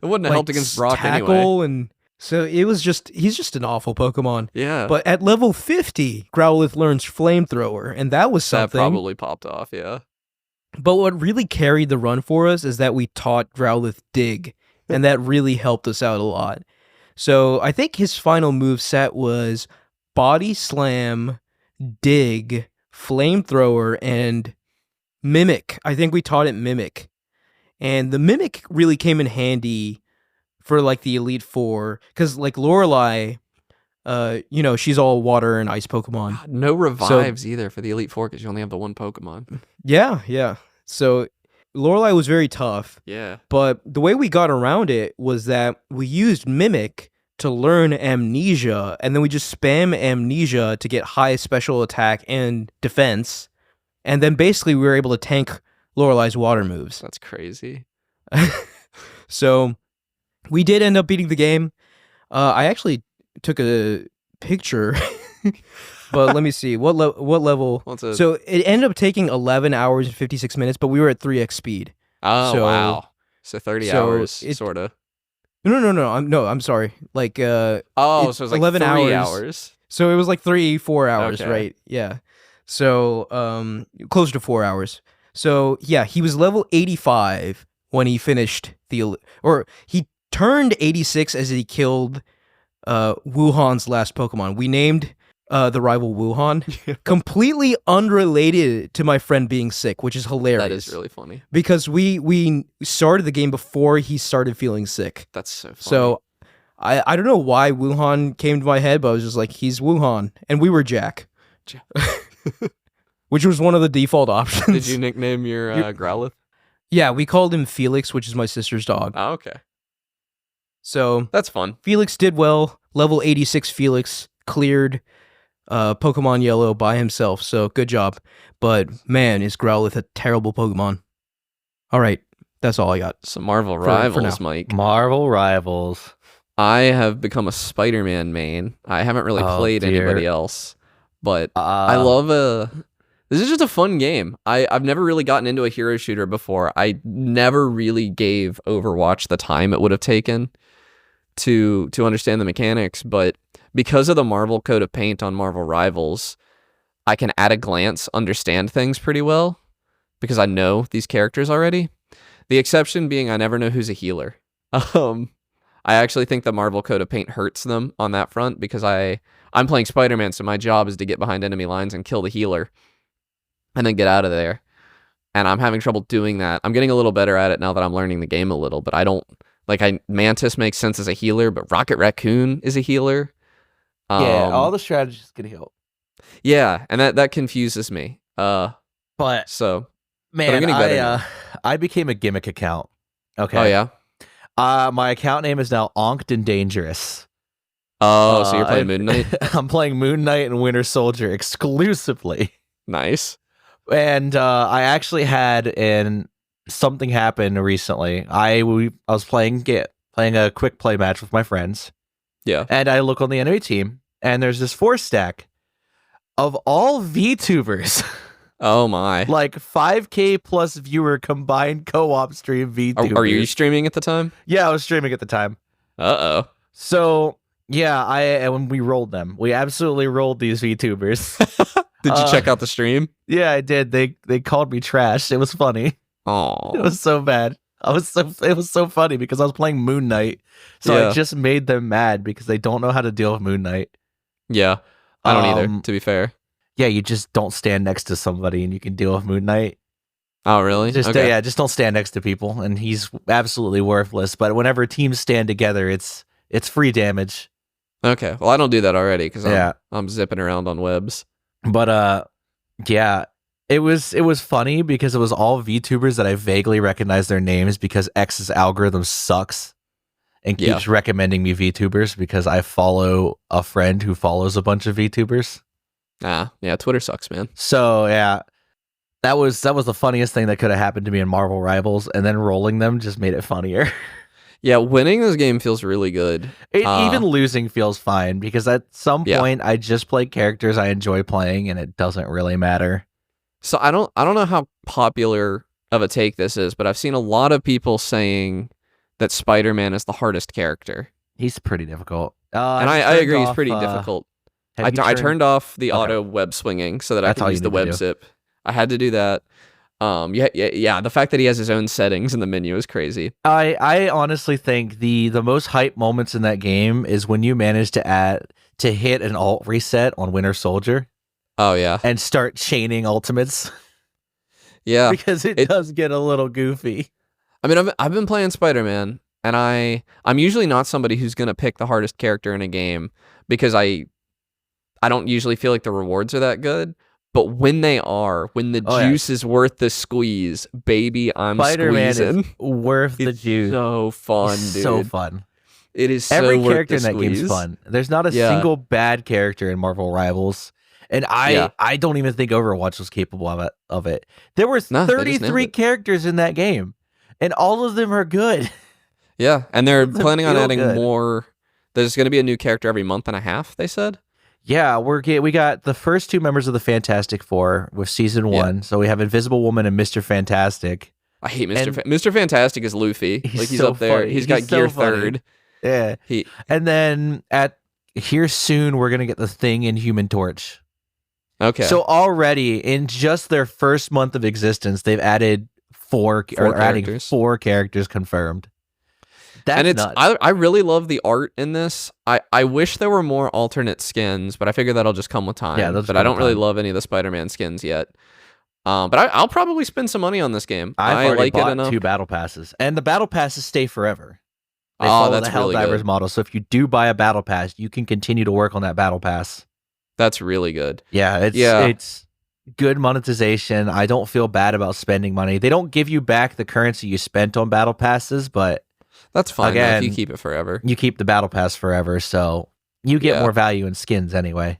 It wouldn't have helped against Brock tackle anyway. and so it was he's just an awful Pokemon. Yeah. But at level 50, Growlithe learns Flamethrower, and that was that something. probably popped off, yeah. But what really carried the run for us is that we taught Growlithe Dig, and that really helped us out a lot. So I think his final move set was Body Slam, Dig, Flamethrower, and Mimic. I think we taught it Mimic. And the Mimic really came in handy for like the Elite Four, because like Lorelei, she's all water and ice Pokemon. God, no revives either for the Elite Four because you only have the one Pokemon. Yeah. So Lorelei was very tough. Yeah. But the way we got around it was that we used Mimic to learn Amnesia, and then we just spam Amnesia to get high special attack and defense, and then basically we were able to tank Lorelei's water moves. That's crazy. So we did end up beating the game. I actually took a picture, but let me see what level. So it ended up taking 11 hours and 56 minutes, but we were at 3x speed. Oh, So- wow. So 30 hours, it- sort of. No, I'm sorry. Like So it's like 11 3 hours. hours. So it was like 3-4 hours, Okay. right? Yeah. So closer to 4 hours. So yeah, he was level 85 when he finished or he turned 86 as he killed Wuhan's last Pokemon. We named the rival Wuhan, completely unrelated to my friend being sick, which is hilarious. That is really funny. Because we started the game before he started feeling sick. That's so funny. So I don't know why Wuhan came to my head, but I was just like, he's Wuhan, and we were Jack, which was one of the default options. Did you nickname your Growlithe? Yeah, we called him Felix, which is my sister's dog. Oh, okay. So That's fun. Felix did well. Level 86 Felix cleared Pokemon Yellow by himself, so good job. But man, is Growlithe a terrible Pokemon. All right, that's all I got. Some Marvel For rivals, now. Mike. Marvel Rivals. I have become a Spider-Man main. I haven't really Oh, played dear. anybody else, but I love this is just a fun game. I've never really gotten into a hero shooter before. I never really gave Overwatch the time it would have taken to understand the mechanics, but because of the Marvel coat of paint on Marvel Rivals, I can at a glance understand things pretty well because I know these characters already. The exception being I never know who's a healer. I actually think the Marvel coat of paint hurts them on that front because I'm playing Spider-Man, so my job is to get behind enemy lines and kill the healer and then get out of there. And I'm having trouble doing that. I'm getting a little better at it now that I'm learning the game a little, but I don't Mantis makes sense as a healer, but Rocket Raccoon is a healer. Yeah, all the strategies can help. Yeah, and that confuses me. But So man, I'm getting better now. I became a gimmick account. Okay. Oh yeah. My account name is now Onked and Dangerous. Oh, so you're playing Moon Knight? I'm playing Moon Knight and Winter Soldier exclusively. Nice. And I actually had something happen recently. I was playing a quick play match with my friends. Yeah. And I look on the enemy team, and there's this 4-stack of all VTubers. Oh my. Like 5K plus viewer combined co-op stream VTubers. Are you streaming at the time? Yeah, I was streaming at the time. Uh-oh. So yeah, when we rolled them, we absolutely rolled these VTubers. Did you check out the stream? Yeah, I did. They called me trash. It was funny. Oh. It was so bad. It was so funny because I was playing Moon Knight. So Yeah. I just made them mad because they don't know how to deal with Moon Knight. Yeah. I don't either, to be fair. Yeah, you just don't stand next to somebody and you can deal with Moon Knight. Oh, really? Just Okay. just don't stand next to people and he's absolutely worthless. But whenever teams stand together, it's free damage. Okay. Well, I don't do that already because Yeah. I'm zipping around on webs. But yeah, it was funny because it was all VTubers that I vaguely recognize their names because X's algorithm sucks and keeps recommending me VTubers because I follow a friend who follows a bunch of VTubers. Yeah, Twitter sucks, man. So yeah, that was the funniest thing that could have happened to me in Marvel Rivals, and then rolling them just made it funnier. Yeah, winning this game feels really good. Even losing feels fine because at some Yeah. point I just play characters I enjoy playing, and it doesn't really matter. So I don't know how popular of a take this is, but I've seen a lot of people saying that Spider-Man is the hardest character. He's pretty difficult. And I agree, he's pretty difficult. I turned off the auto web swinging so that I can use the web zip. I had to do that. Yeah. The fact that he has his own settings in the menu is crazy. I honestly think the most hype moments in that game is when you manage to hit an alt reset on Winter Soldier. Oh yeah, and start chaining ultimates. Yeah, because it does get a little goofy. I mean, I've been playing Spider-Man, and I'm usually not somebody who's gonna pick the hardest character in a game because I don't usually feel like the rewards are that good. But when they are, when the juice is worth the squeeze, baby, I'm Spider-Man squeezing. Is worth the juice. So fun, dude. So fun. It is so every worth character the in that game's fun. There's not a single bad character in Marvel Rivals. And I don't even think Overwatch was capable of it. There were 33 characters in that game, and all of them are good. Yeah, and they're planning on adding more. There's going to be a new character every month and a half, they said. Yeah, we got the first 2 members of the Fantastic Four with season 1. So we have Invisible Woman and Mr. Fantastic. I hate Mr. Fantastic is Luffy. He's so up there. Funny. He's got gear so 3rd. Yeah. And then here soon we're going to get the Thing and Human Torch. Okay. So already in just their first month of existence, they've added 4 characters confirmed. That's nuts. I really love the art in this. I wish there were more alternate skins, but I figure that'll just come with time. Yeah, but I don't really love any of the Spider-Man skins yet. But I'll probably spend some money on this game. I like bought it enough. 2 battle passes, and the battle passes stay forever. They follow the Helldivers model. So if you do buy a battle pass, you can continue to work on that battle pass. That's really good. Yeah, it's good monetization. I don't feel bad about spending money. They don't give you back the currency you spent on battle passes, but that's fine. Again, if you keep it forever. You keep the battle pass forever, so you get more value in skins anyway.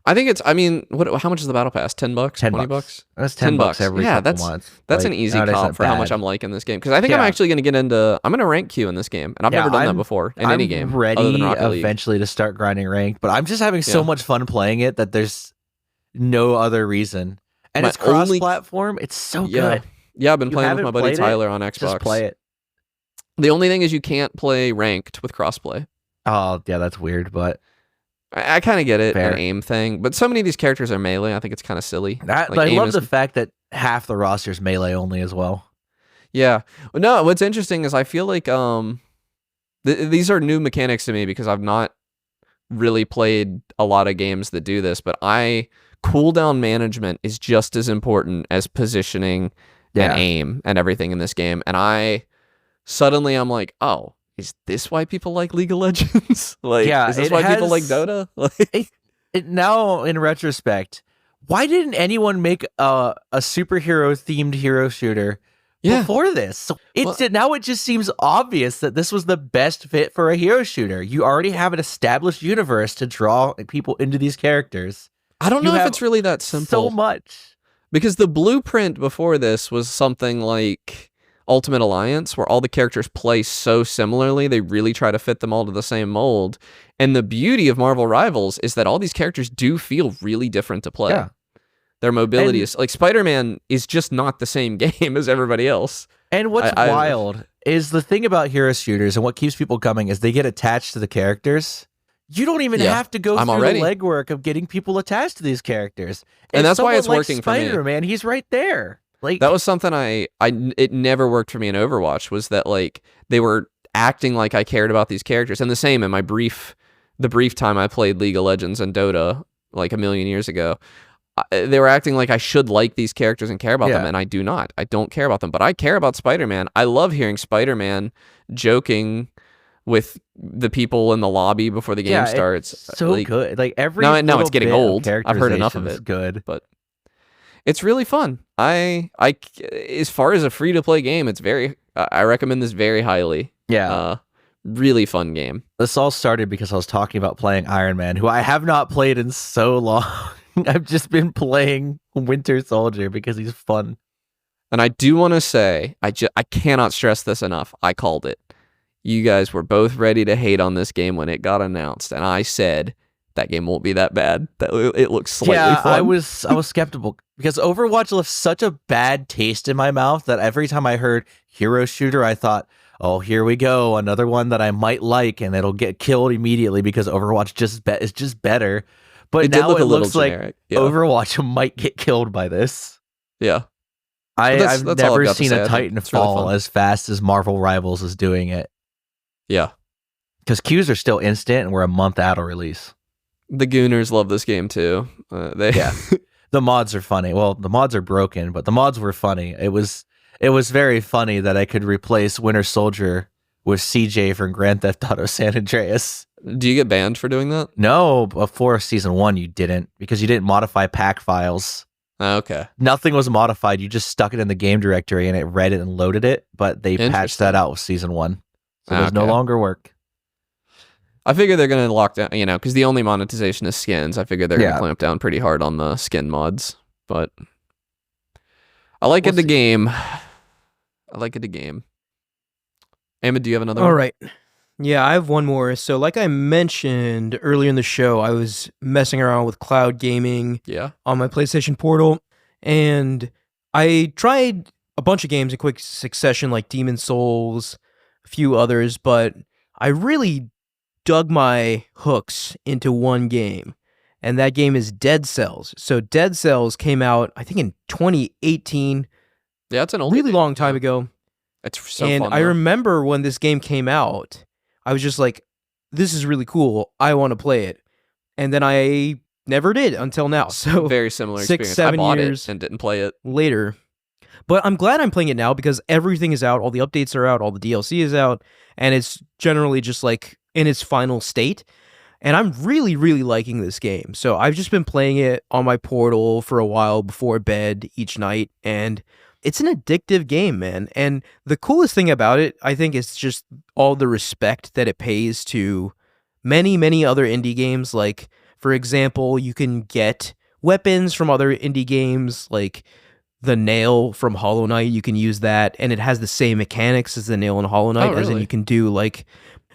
I think it's. I mean, how much is the battle pass? $10, $20? That's $10 every couple months. That's an easy comp for how much I'm liking this game because I think I'm actually going to get into. I'm going to rank queue in this game, and I've never done that before in any game. I'm ready eventually to start grinding rank, but I'm just having so much fun playing it that there's no other reason. And it's cross-platform. It's so good. Yeah, I've been playing with my buddy Tyler on Xbox. Just play it. The only thing is you can't play ranked with crossplay. Oh yeah, that's weird, but. I kind of get it, an aim thing, but so many of these characters are melee. I think it's kind of silly. I love the fact that half the roster is melee only as well. Yeah. No, what's interesting is I feel like these are new mechanics to me because I've not really played a lot of games that do this, but cooldown management is just as important as positioning and aim and everything in this game. And I'm like, oh, is this why people like League of Legends? Is this why people like Dota? Now, in retrospect, why didn't anyone make a superhero-themed hero shooter before this? So now it just seems obvious that this was the best fit for a hero shooter. You already have an established universe to draw people into these characters. I don't know if it's really that simple. So much. Because the blueprint before this was something like Ultimate Alliance, where all the characters play so similarly, they really try to fit them all to the same mold. And the beauty of Marvel Rivals is that all these characters do feel really different to play. Yeah. Their mobility is like Spider-Man is just not the same game as everybody else. And what's wild is the thing about hero shooters and what keeps people coming is they get attached to the characters. You don't even have to go through the legwork of getting people attached to these characters. And that's why it's working for me. Spider-Man, he's right there. That was something it never worked for me in Overwatch, was that they were acting like I cared about these characters. And the same in the brief time I played League of Legends and Dota a million years ago, they were acting like I should like these characters and care about them, and I do not. I don't care about them, but I care about Spider-Man. I love hearing Spider-Man joking with the people in the lobby before the game starts. It's so good. Now it's getting old. I've heard enough of it. Good, but it's really fun. As far as a free to play game, it's I recommend this very highly. Yeah. Really fun game. This all started because I was talking about playing Iron Man, who I have not played in so long. I've just been playing Winter Soldier because he's fun. And I do want to say, I cannot stress this enough. I called it. You guys were both ready to hate on this game when it got announced, and I said that game won't be that bad. That it looks slightly fun. I was skeptical Because Overwatch left such a bad taste in my mouth that every time I heard hero shooter, I thought, oh, here we go, another one that I might like, and it'll get killed immediately because Overwatch is just better. But It did now look it a little looks like generic. Yeah. Overwatch might get killed by this. Yeah. I've that's all I've never got to seen say. a I think it's really Titanfall fun. as fast as Marvel Rivals is doing it. Yeah. Because queues are still instant, and we're a month out of release. The Gooners love this game too. Yeah. The mods are funny. Well, the mods are broken, but the mods were funny. It was very funny that I could replace Winter Soldier with CJ from Grand Theft Auto San Andreas. Do you get banned for doing that? No, before season 1 you didn't, because you didn't modify pack files. Okay. Nothing was modified. You just stuck it in the game directory and it read it and loaded it, but they patched Interesting. that out with season 1. So there's no Okay. longer work. I figure they're going to lock down, because the only monetization is skins. I figure they're going Yeah. to clamp down pretty hard on the skin mods. But I like We'll it the see. game. I like it the game. Emma, do you have another All one? right. Yeah, I have one more. So, like I mentioned earlier in the show, I was messing around with cloud gaming Yeah. on my PlayStation Portal, and I tried a bunch of games in quick succession, like Demon Souls, a few others, but I really dug my hooks into one game, and that game is Dead Cells. So, Dead Cells came out, I think, in 2018, Yeah, it's an old really long time ago. It's so And fun. I though. remember when this game came out, I was just like, this is really cool. I want to play it. And then I never did until now. So Very similar 6, experience. 7 I bought years it and didn't play it. later. But I'm glad I'm playing it now because everything is out. All the updates are out. All the DLC is out. And it's generally just like in its final state. And I'm really, really liking this game. So I've just been playing it on my Portal for a while before bed each night. And it's an addictive game, man. And the coolest thing about it, I think, is just all the respect that it pays to many, many other indie games. Like, for example, you can get weapons from other indie games, like the nail from Hollow Knight. You can use that, and it has the same mechanics as the nail in Hollow Knight, as in really? you can do like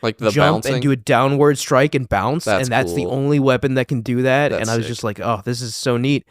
Like the jump bouncing. and do a downward strike and bounce, That's and that's the cool. only weapon that can do that. That's and I was sick. just like, oh, this is so neat.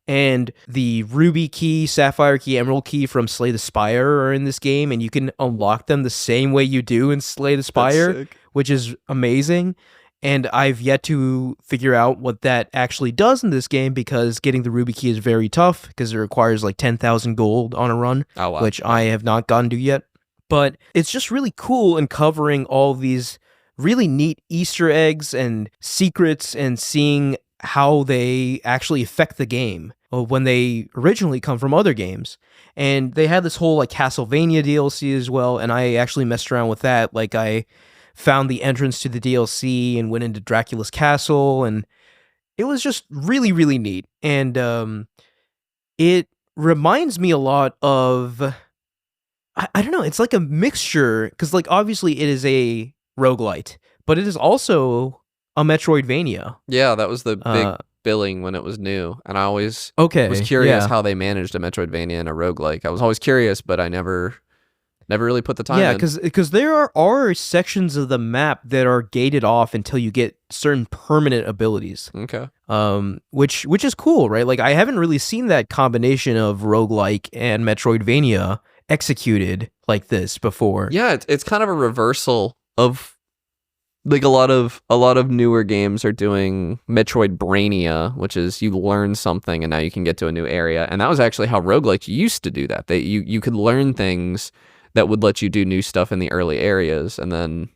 And the ruby key, sapphire key, emerald key from Slay the Spire are in this game, and you can unlock them the same way you do in Slay the That's Spire, sick. which is amazing. And I've yet to figure out what that actually does in this game, because getting the ruby key is very tough because it requires like 10,000 gold on a run, Oh, wow. which I have not gotten to yet. But it's just really cool in covering all these really neat Easter eggs and secrets and seeing how they actually affect the game when they originally come from other games. And they had this whole like Castlevania DLC as well, and I actually messed around with that. Like, I found the entrance to the DLC and went into Dracula's castle, and it was just really, really neat. And it reminds me a lot of, I don't know, it's like a mixture, because like obviously it is a roguelite, but it is also a Metroidvania. Yeah, that was the big Uh, billing when it was new, and I always Okay, was curious yeah. how they managed a Metroidvania and a roguelike. I was always curious, but I never really put the time Yeah, in. because there are sections of the map that are gated off until you get certain permanent abilities. Okay. Which is cool, right? Like, I haven't really seen that combination of roguelike and Metroidvania executed like this before. Yeah, it's kind of a reversal of like a lot of newer games are doing Metroid Brainia, which is you learn something and now you can get to a new area. And that was actually how roguelikes used to do that. You could learn things that would let you do new stuff in the early areas, and then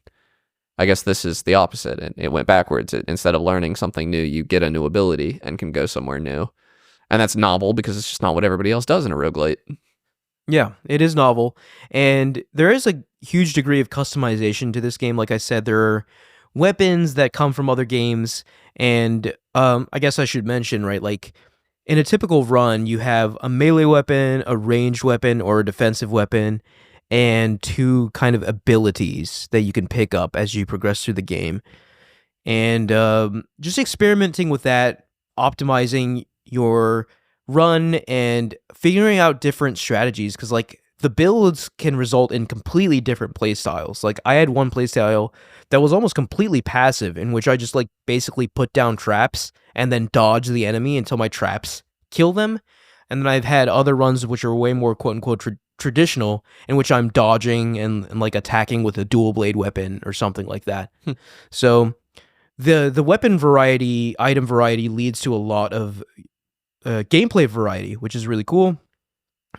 I guess this is the opposite. It went backwards. Instead of learning something new, you get a new ability and can go somewhere new. And that's novel because it's just not what everybody else does in a roguelite. Yeah, it is novel, and there is a huge degree of customization to this game. Like I said, there are weapons that come from other games, and I guess I should mention, right, like in a typical run, you have a melee weapon, a ranged weapon, or a defensive weapon, and two kind of abilities that you can pick up as you progress through the game. And just experimenting with that, optimizing your run and figuring out different strategies, because like the builds can result in completely different play styles. Like, I had one play style that was almost completely passive, in which I just like basically put down traps and then dodge the enemy until my traps kill them. And then I've had other runs which are way more quote unquote traditional, in which I'm dodging and like attacking with a dual blade weapon or something like that. So the weapon variety, item variety leads to a lot of gameplay variety, which is really cool.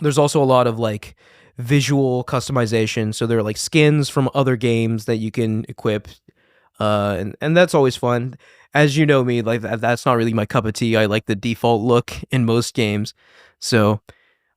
There's also a lot of like visual customization. So there are like skins from other games that you can equip, and that's always fun. As you know me, like that's not really my cup of tea. I like the default look in most games, so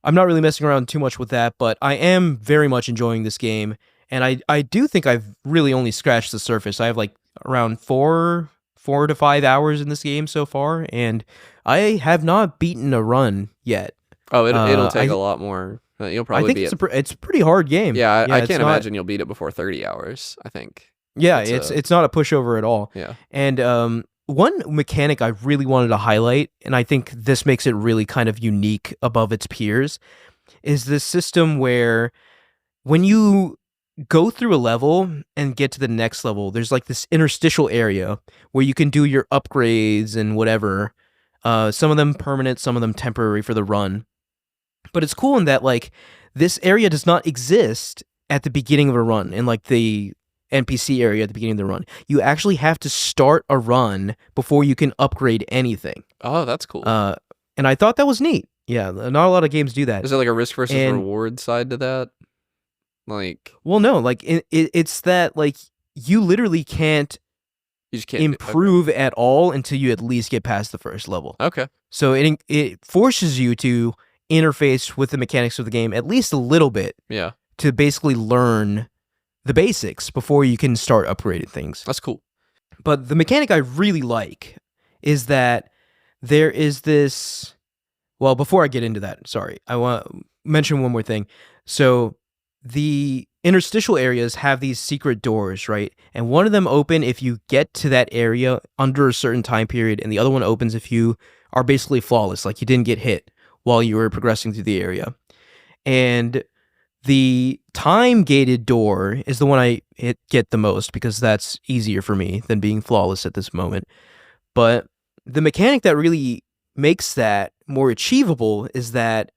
I'm not really messing around too much with that. But I am very much enjoying this game, and I do think I've really only scratched the surface. I have like around 4 to 5 hours in this game so far, and I have not beaten a run yet. Oh, it'll take a lot more. You'll probably I think it's a pretty hard game. Yeah, I can't imagine you'll beat it before 30 hours, I think. Yeah, it's not a pushover at all. Yeah. And one mechanic I really wanted to highlight, and I think this makes it really kind of unique above its peers, is this system where when you go through a level and get to the next level, there's like this interstitial area where you can do your upgrades and whatever. Some of them permanent, some of them temporary for the run. But it's cool in that like this area does not exist at the beginning of a run, in like the NPC area at the beginning of the run. You actually have to start a run before you can upgrade anything. Oh, that's cool. And I thought that was neat. Yeah, not a lot of games do that. Is there like a risk versus reward side to that? Like, well, no, like it's that like you literally can't improve at all until you at least get past the first level. Okay. So it forces you to interface with the mechanics of the game at least a little bit. Yeah. To basically learn the basics before you can start upgrading things. That's cool. But the mechanic I really like is that there is this... Well, before I get into that, sorry, I want to mention one more thing. So the interstitial areas have these secret doors, right? And one of them open if you get to that area under a certain time period, and the other one opens if you are basically flawless, like you didn't get hit while you were progressing through the area. And the time-gated door is the one I get the most, because that's easier for me than being flawless at this moment. But the mechanic that really makes that more achievable is that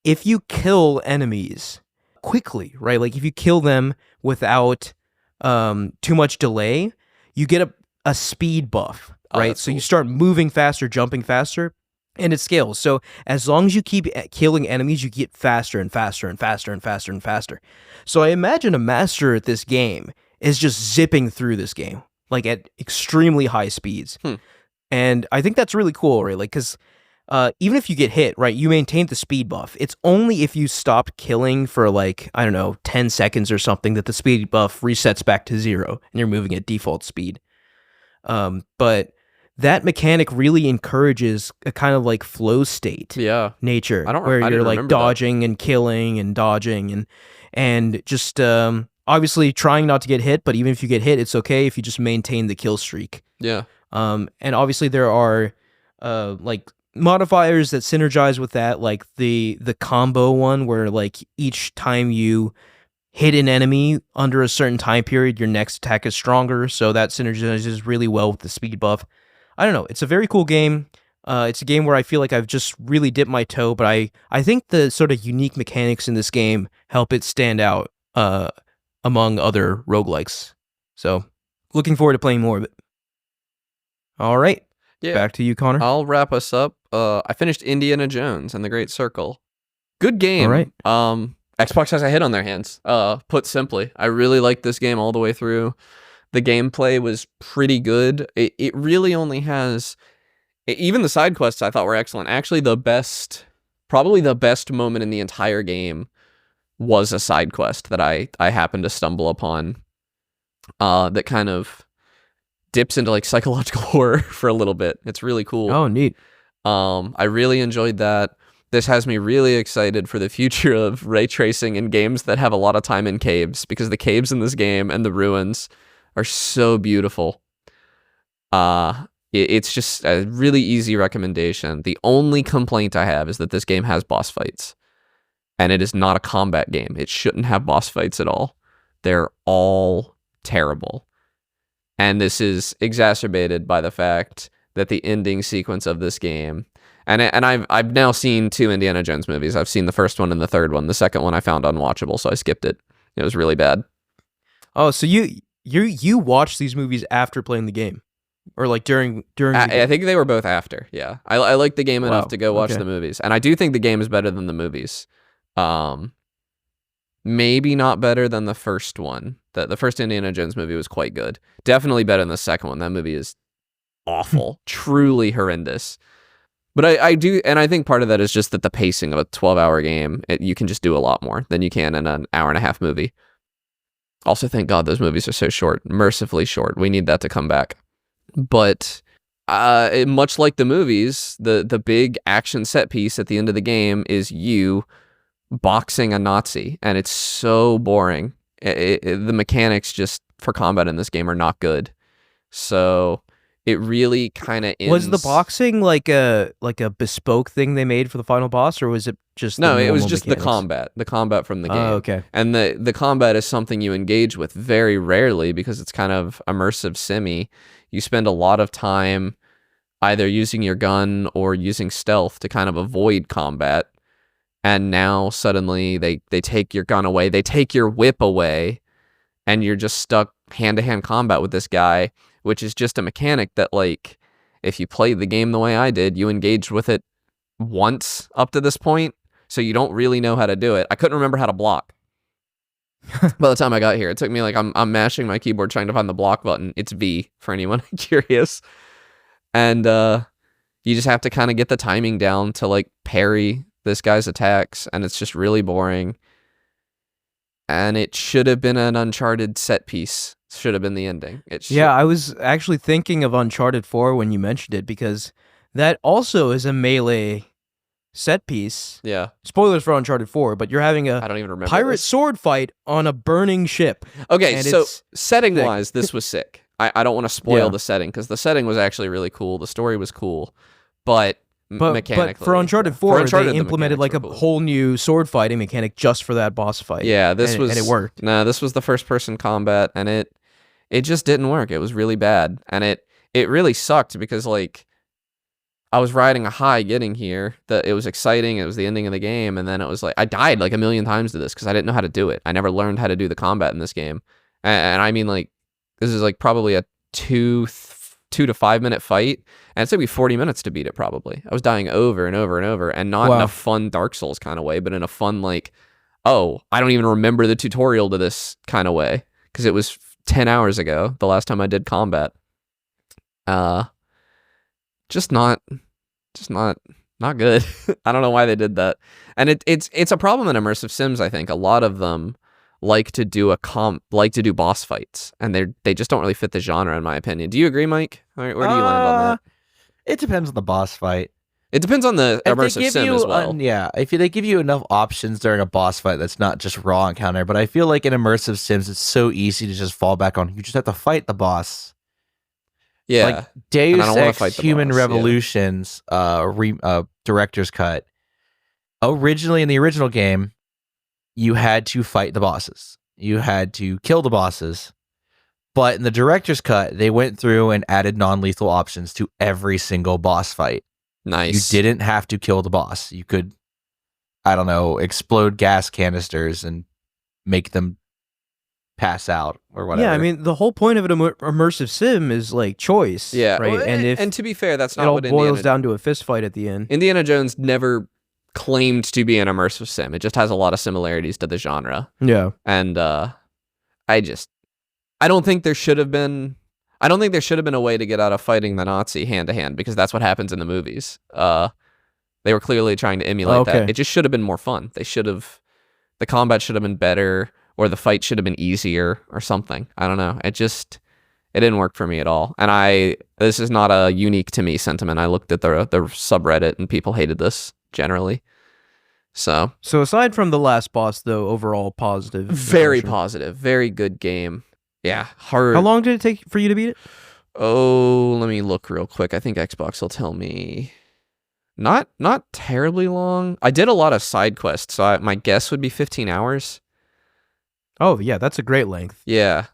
if you kill enemies quickly, right? Like if you kill them without too much delay, you get a speed buff, right? So cool. You start moving faster, jumping faster, and it scales. So as long as you keep killing enemies, you get faster and faster and faster and faster and faster. So I imagine a master at this game is just zipping through this game, like at extremely high speeds. And I think that's really cool, right? Like, because even if you get hit, right, you maintain the speed buff. It's only if you stop killing for like, I don't know, 10 seconds or something that the speed buff resets back to 0 and you're moving at default speed. But that mechanic really encourages a kind of like flow state nature, where you're like dodging and killing and dodging and just obviously trying not to get hit, but even if you get hit, it's okay if you just maintain the kill streak. Yeah. And obviously there are like modifiers that synergize with that, like the combo one, where like each time you hit an enemy under a certain time period, your next attack is stronger, so that synergizes really well with the speed buff. I don't know, it's a very cool game. It's a game where I feel like I've just really dipped my toe, but I think the sort of unique mechanics in this game help it stand out among other roguelikes. So looking forward to playing more of it. All right. Yeah. Back to you, Connor. I'll wrap us up. I finished Indiana Jones and the Great Circle. Good game. All right. Xbox has a hit on their hands, put simply. I really liked this game all the way through. The gameplay was pretty good. It really only has... Even the side quests I thought were excellent. Actually, probably the best moment in the entire game was a side quest that I happened to stumble upon that kind of dips into like psychological horror for a little bit. It's really cool. Oh, neat. I really enjoyed that. This has me really excited for the future of ray tracing in games that have a lot of time in caves, because the caves in this game and the ruins are so beautiful. It's just a really easy recommendation. The only complaint I have is that this game has boss fights, and it is not a combat game. It shouldn't have boss fights at all. They're all terrible. And this is exacerbated by the fact that the ending sequence of this game And I've now seen 2 Indiana Jones movies. I've seen the first one and the third one. The second one I found unwatchable, so I skipped it. It was really bad. Oh, so you watched these movies after playing the game, or like during the game? I think they were both after. Yeah, I like the game enough Wow, to go watch okay. the movies, and I do think the game is better than the movies. Maybe not better than the first one. The first Indiana Jones movie was quite good. Definitely better than the second one. That movie is awful, truly horrendous. But I do, and I think part of that is just that the pacing of a 12-hour game, you can just do a lot more than you can in an hour and a half movie. Also, thank God those movies are so short, mercifully short. We need that to come back. But much like the movies, the big action set piece at the end of the game is you boxing a Nazi, and it's so boring. The mechanics just for combat in this game are not good. So it really kind of ends... Was the boxing like a bespoke thing they made for the final boss, or was it just No, the it was normal just mechanics? the combat from the game. Oh, okay. And the combat is something you engage with very rarely because it's kind of immersive simi. You spend a lot of time either using your gun or using stealth to kind of avoid combat. And now suddenly they take your gun away, they take your whip away, and you're just stuck hand-to-hand combat with this guy, which is just a mechanic that, like, if you played the game the way I did, you engaged with it once up to this point, so you don't really know how to do it. I couldn't remember how to block. By the time I got here, it took me like I'm mashing my keyboard trying to find the block button. It's V for anyone curious. And you just have to kind of get the timing down to like parry this guy's attacks, and it's just really boring. And it should have been an Uncharted set piece. Should have been the ending. Yeah, I was actually thinking of Uncharted 4 when you mentioned it, because that also is a melee set piece. Yeah. Spoilers for Uncharted 4, but you're having I a don't even remember pirate this. sword fight on a burning ship. Okay, and so it's setting-wise, this was sick. I don't want to spoil Yeah. the setting, because the setting was actually really cool. The story was cool. But mechanically... But for Uncharted 4, Uncharted, they the implemented like a mechanics were cool. whole new sword fighting mechanic just for that boss fight. Yeah, and it worked. No, this was the first-person combat, and it just didn't work. It was really bad, and it really sucked because, like, I was riding a high getting here. That it was exciting. It was the ending of the game, and then it was like I died like a million times to this because I didn't know how to do it. I never learned how to do the combat in this game, and I mean, like, this is like probably a 2 to 5 minute fight, and it took me 40 minutes to beat it. Probably I was dying over and over and over, and not in a fun Dark Souls kind of way, but in a fun like, oh, I don't even remember the tutorial to this kind of way because it was 10 hours ago the last time I did combat. Just not good. I don't know why they did that. And it's a problem in immersive sims, I think. A lot of them like to do boss fights, and they just don't really fit the genre, in my opinion. Do you agree, Mike? Where do you land on that? It depends on the boss fight. It depends on the If they immersive give sim you as well. if they give you enough options during a boss fight, that's not just raw encounter. But I feel like in immersive sims, it's so easy to just fall back on. You just have to fight the boss. Yeah. Like Deus And I don't wanna Ex fight the Human boss, yeah. Revolution's director's cut. Originally, in the original game, you had to fight the bosses. You had to kill the bosses. But in the director's cut, they went through and added non-lethal options to every single boss fight. Nice. You didn't have to kill the boss. You could, I don't know, explode gas canisters and make them pass out or whatever. Yeah, I mean, the whole point of an immersive sim is like choice. Yeah. Right. Well, and if to be fair, that's it not all what boils down to a fist fight at the end. Indiana Jones never claimed to be an immersive sim. It just has a lot of similarities to the genre. Yeah. And I don't think there should have been a way to get out of fighting the Nazi hand to hand, because that's what happens in the movies. They were clearly trying to emulate that. It just should have been more fun. The combat should have been better, or the fight should have been easier or something. I don't know. It didn't work for me at all. And this is not a unique to me sentiment. I looked at the subreddit and people hated this generally. So aside from the last boss, though, overall positive. very impression. positive, very good game. Yeah, hard. How long did it take for you to beat it? Oh, let me look real quick. I think Xbox will tell me. Not terribly long. I did a lot of side quests, so my guess would be 15 hours. Oh yeah, that's a great length. Yeah.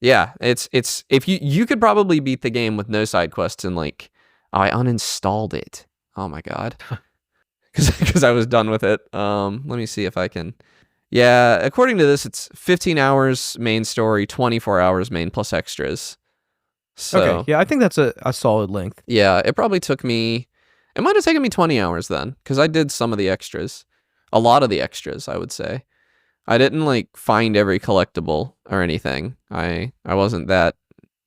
It's if you could probably beat the game with no side quests, and like I uninstalled it Oh my god. Because I was done with it. Let me see if I can. Yeah, according to this, it's 15 hours main story, 24 hours main plus extras. So, Okay, yeah, I think that's a solid length. yeah, it probably took me. It might have taken me 20 hours then, because I did some of the extras. A lot of the extras, I would say. I didn't like find every collectible or anything. I wasn't that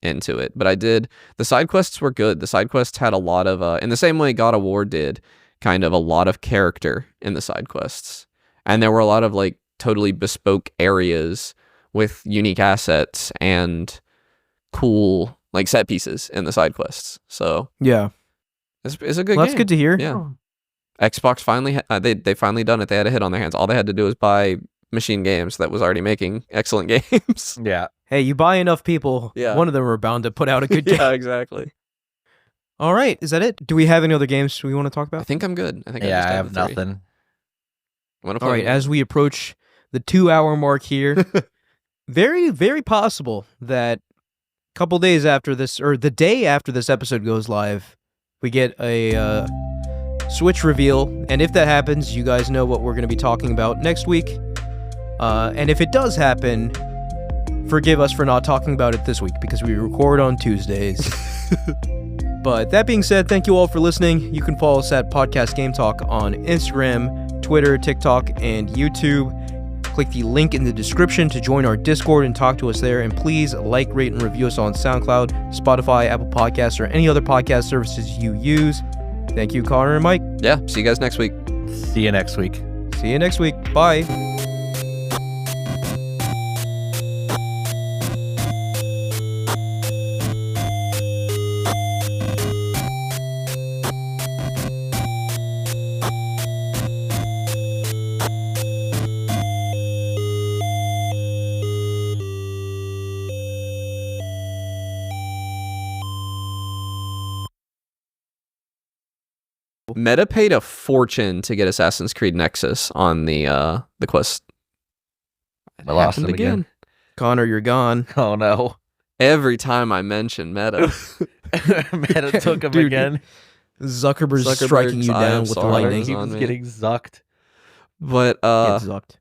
into it, but I did. The side quests were good. The side quests had a lot of, in the same way God of War did, kind of a lot of character in the side quests. And there were a lot of like totally bespoke areas with unique assets and cool like set pieces in the side quests. So Yeah, it's a good well, game. that's good to hear. Yeah. Xbox finally, they finally done it. They had a hit on their hands. All they had to do was buy Machine Games that was already making excellent games. Yeah. Hey, you buy enough people, Yeah. one of them are bound to put out a good game. Yeah, exactly. All right, is that it? Do we have any other games we want to talk I about? think I'm good. I think Yeah, just I have have the three. nothing. I'm gonna All play right, as we approach the 2-hour mark here, very, very possible that a couple days after this, or the day after this episode goes live, we get a Switch reveal. And if that happens, you guys know what we're going to be talking about next week. And if it does happen, forgive us for not talking about it this week because we record on Tuesdays. But that being said, thank you all for listening. You can follow us at Podcast Game Talk on Instagram, Twitter, TikTok, and YouTube. Click the link in the description to join our Discord and talk to us there. And please like, rate, and review us on SoundCloud, Spotify, Apple Podcasts, or any other podcast services you use. Thank you, Connor and Mike. Yeah, see you guys next week. See you next week. See you next week. Bye. Meta paid a fortune to get Assassin's Creed Nexus on the Quest. I lost Happened him again. Connor, you're gone. Oh no. Every time I mention Meta, Meta took him Dude, again. Zuckerberg's striking you I down am with sorry. lightning. He on was me. getting zucked. but Get zucked.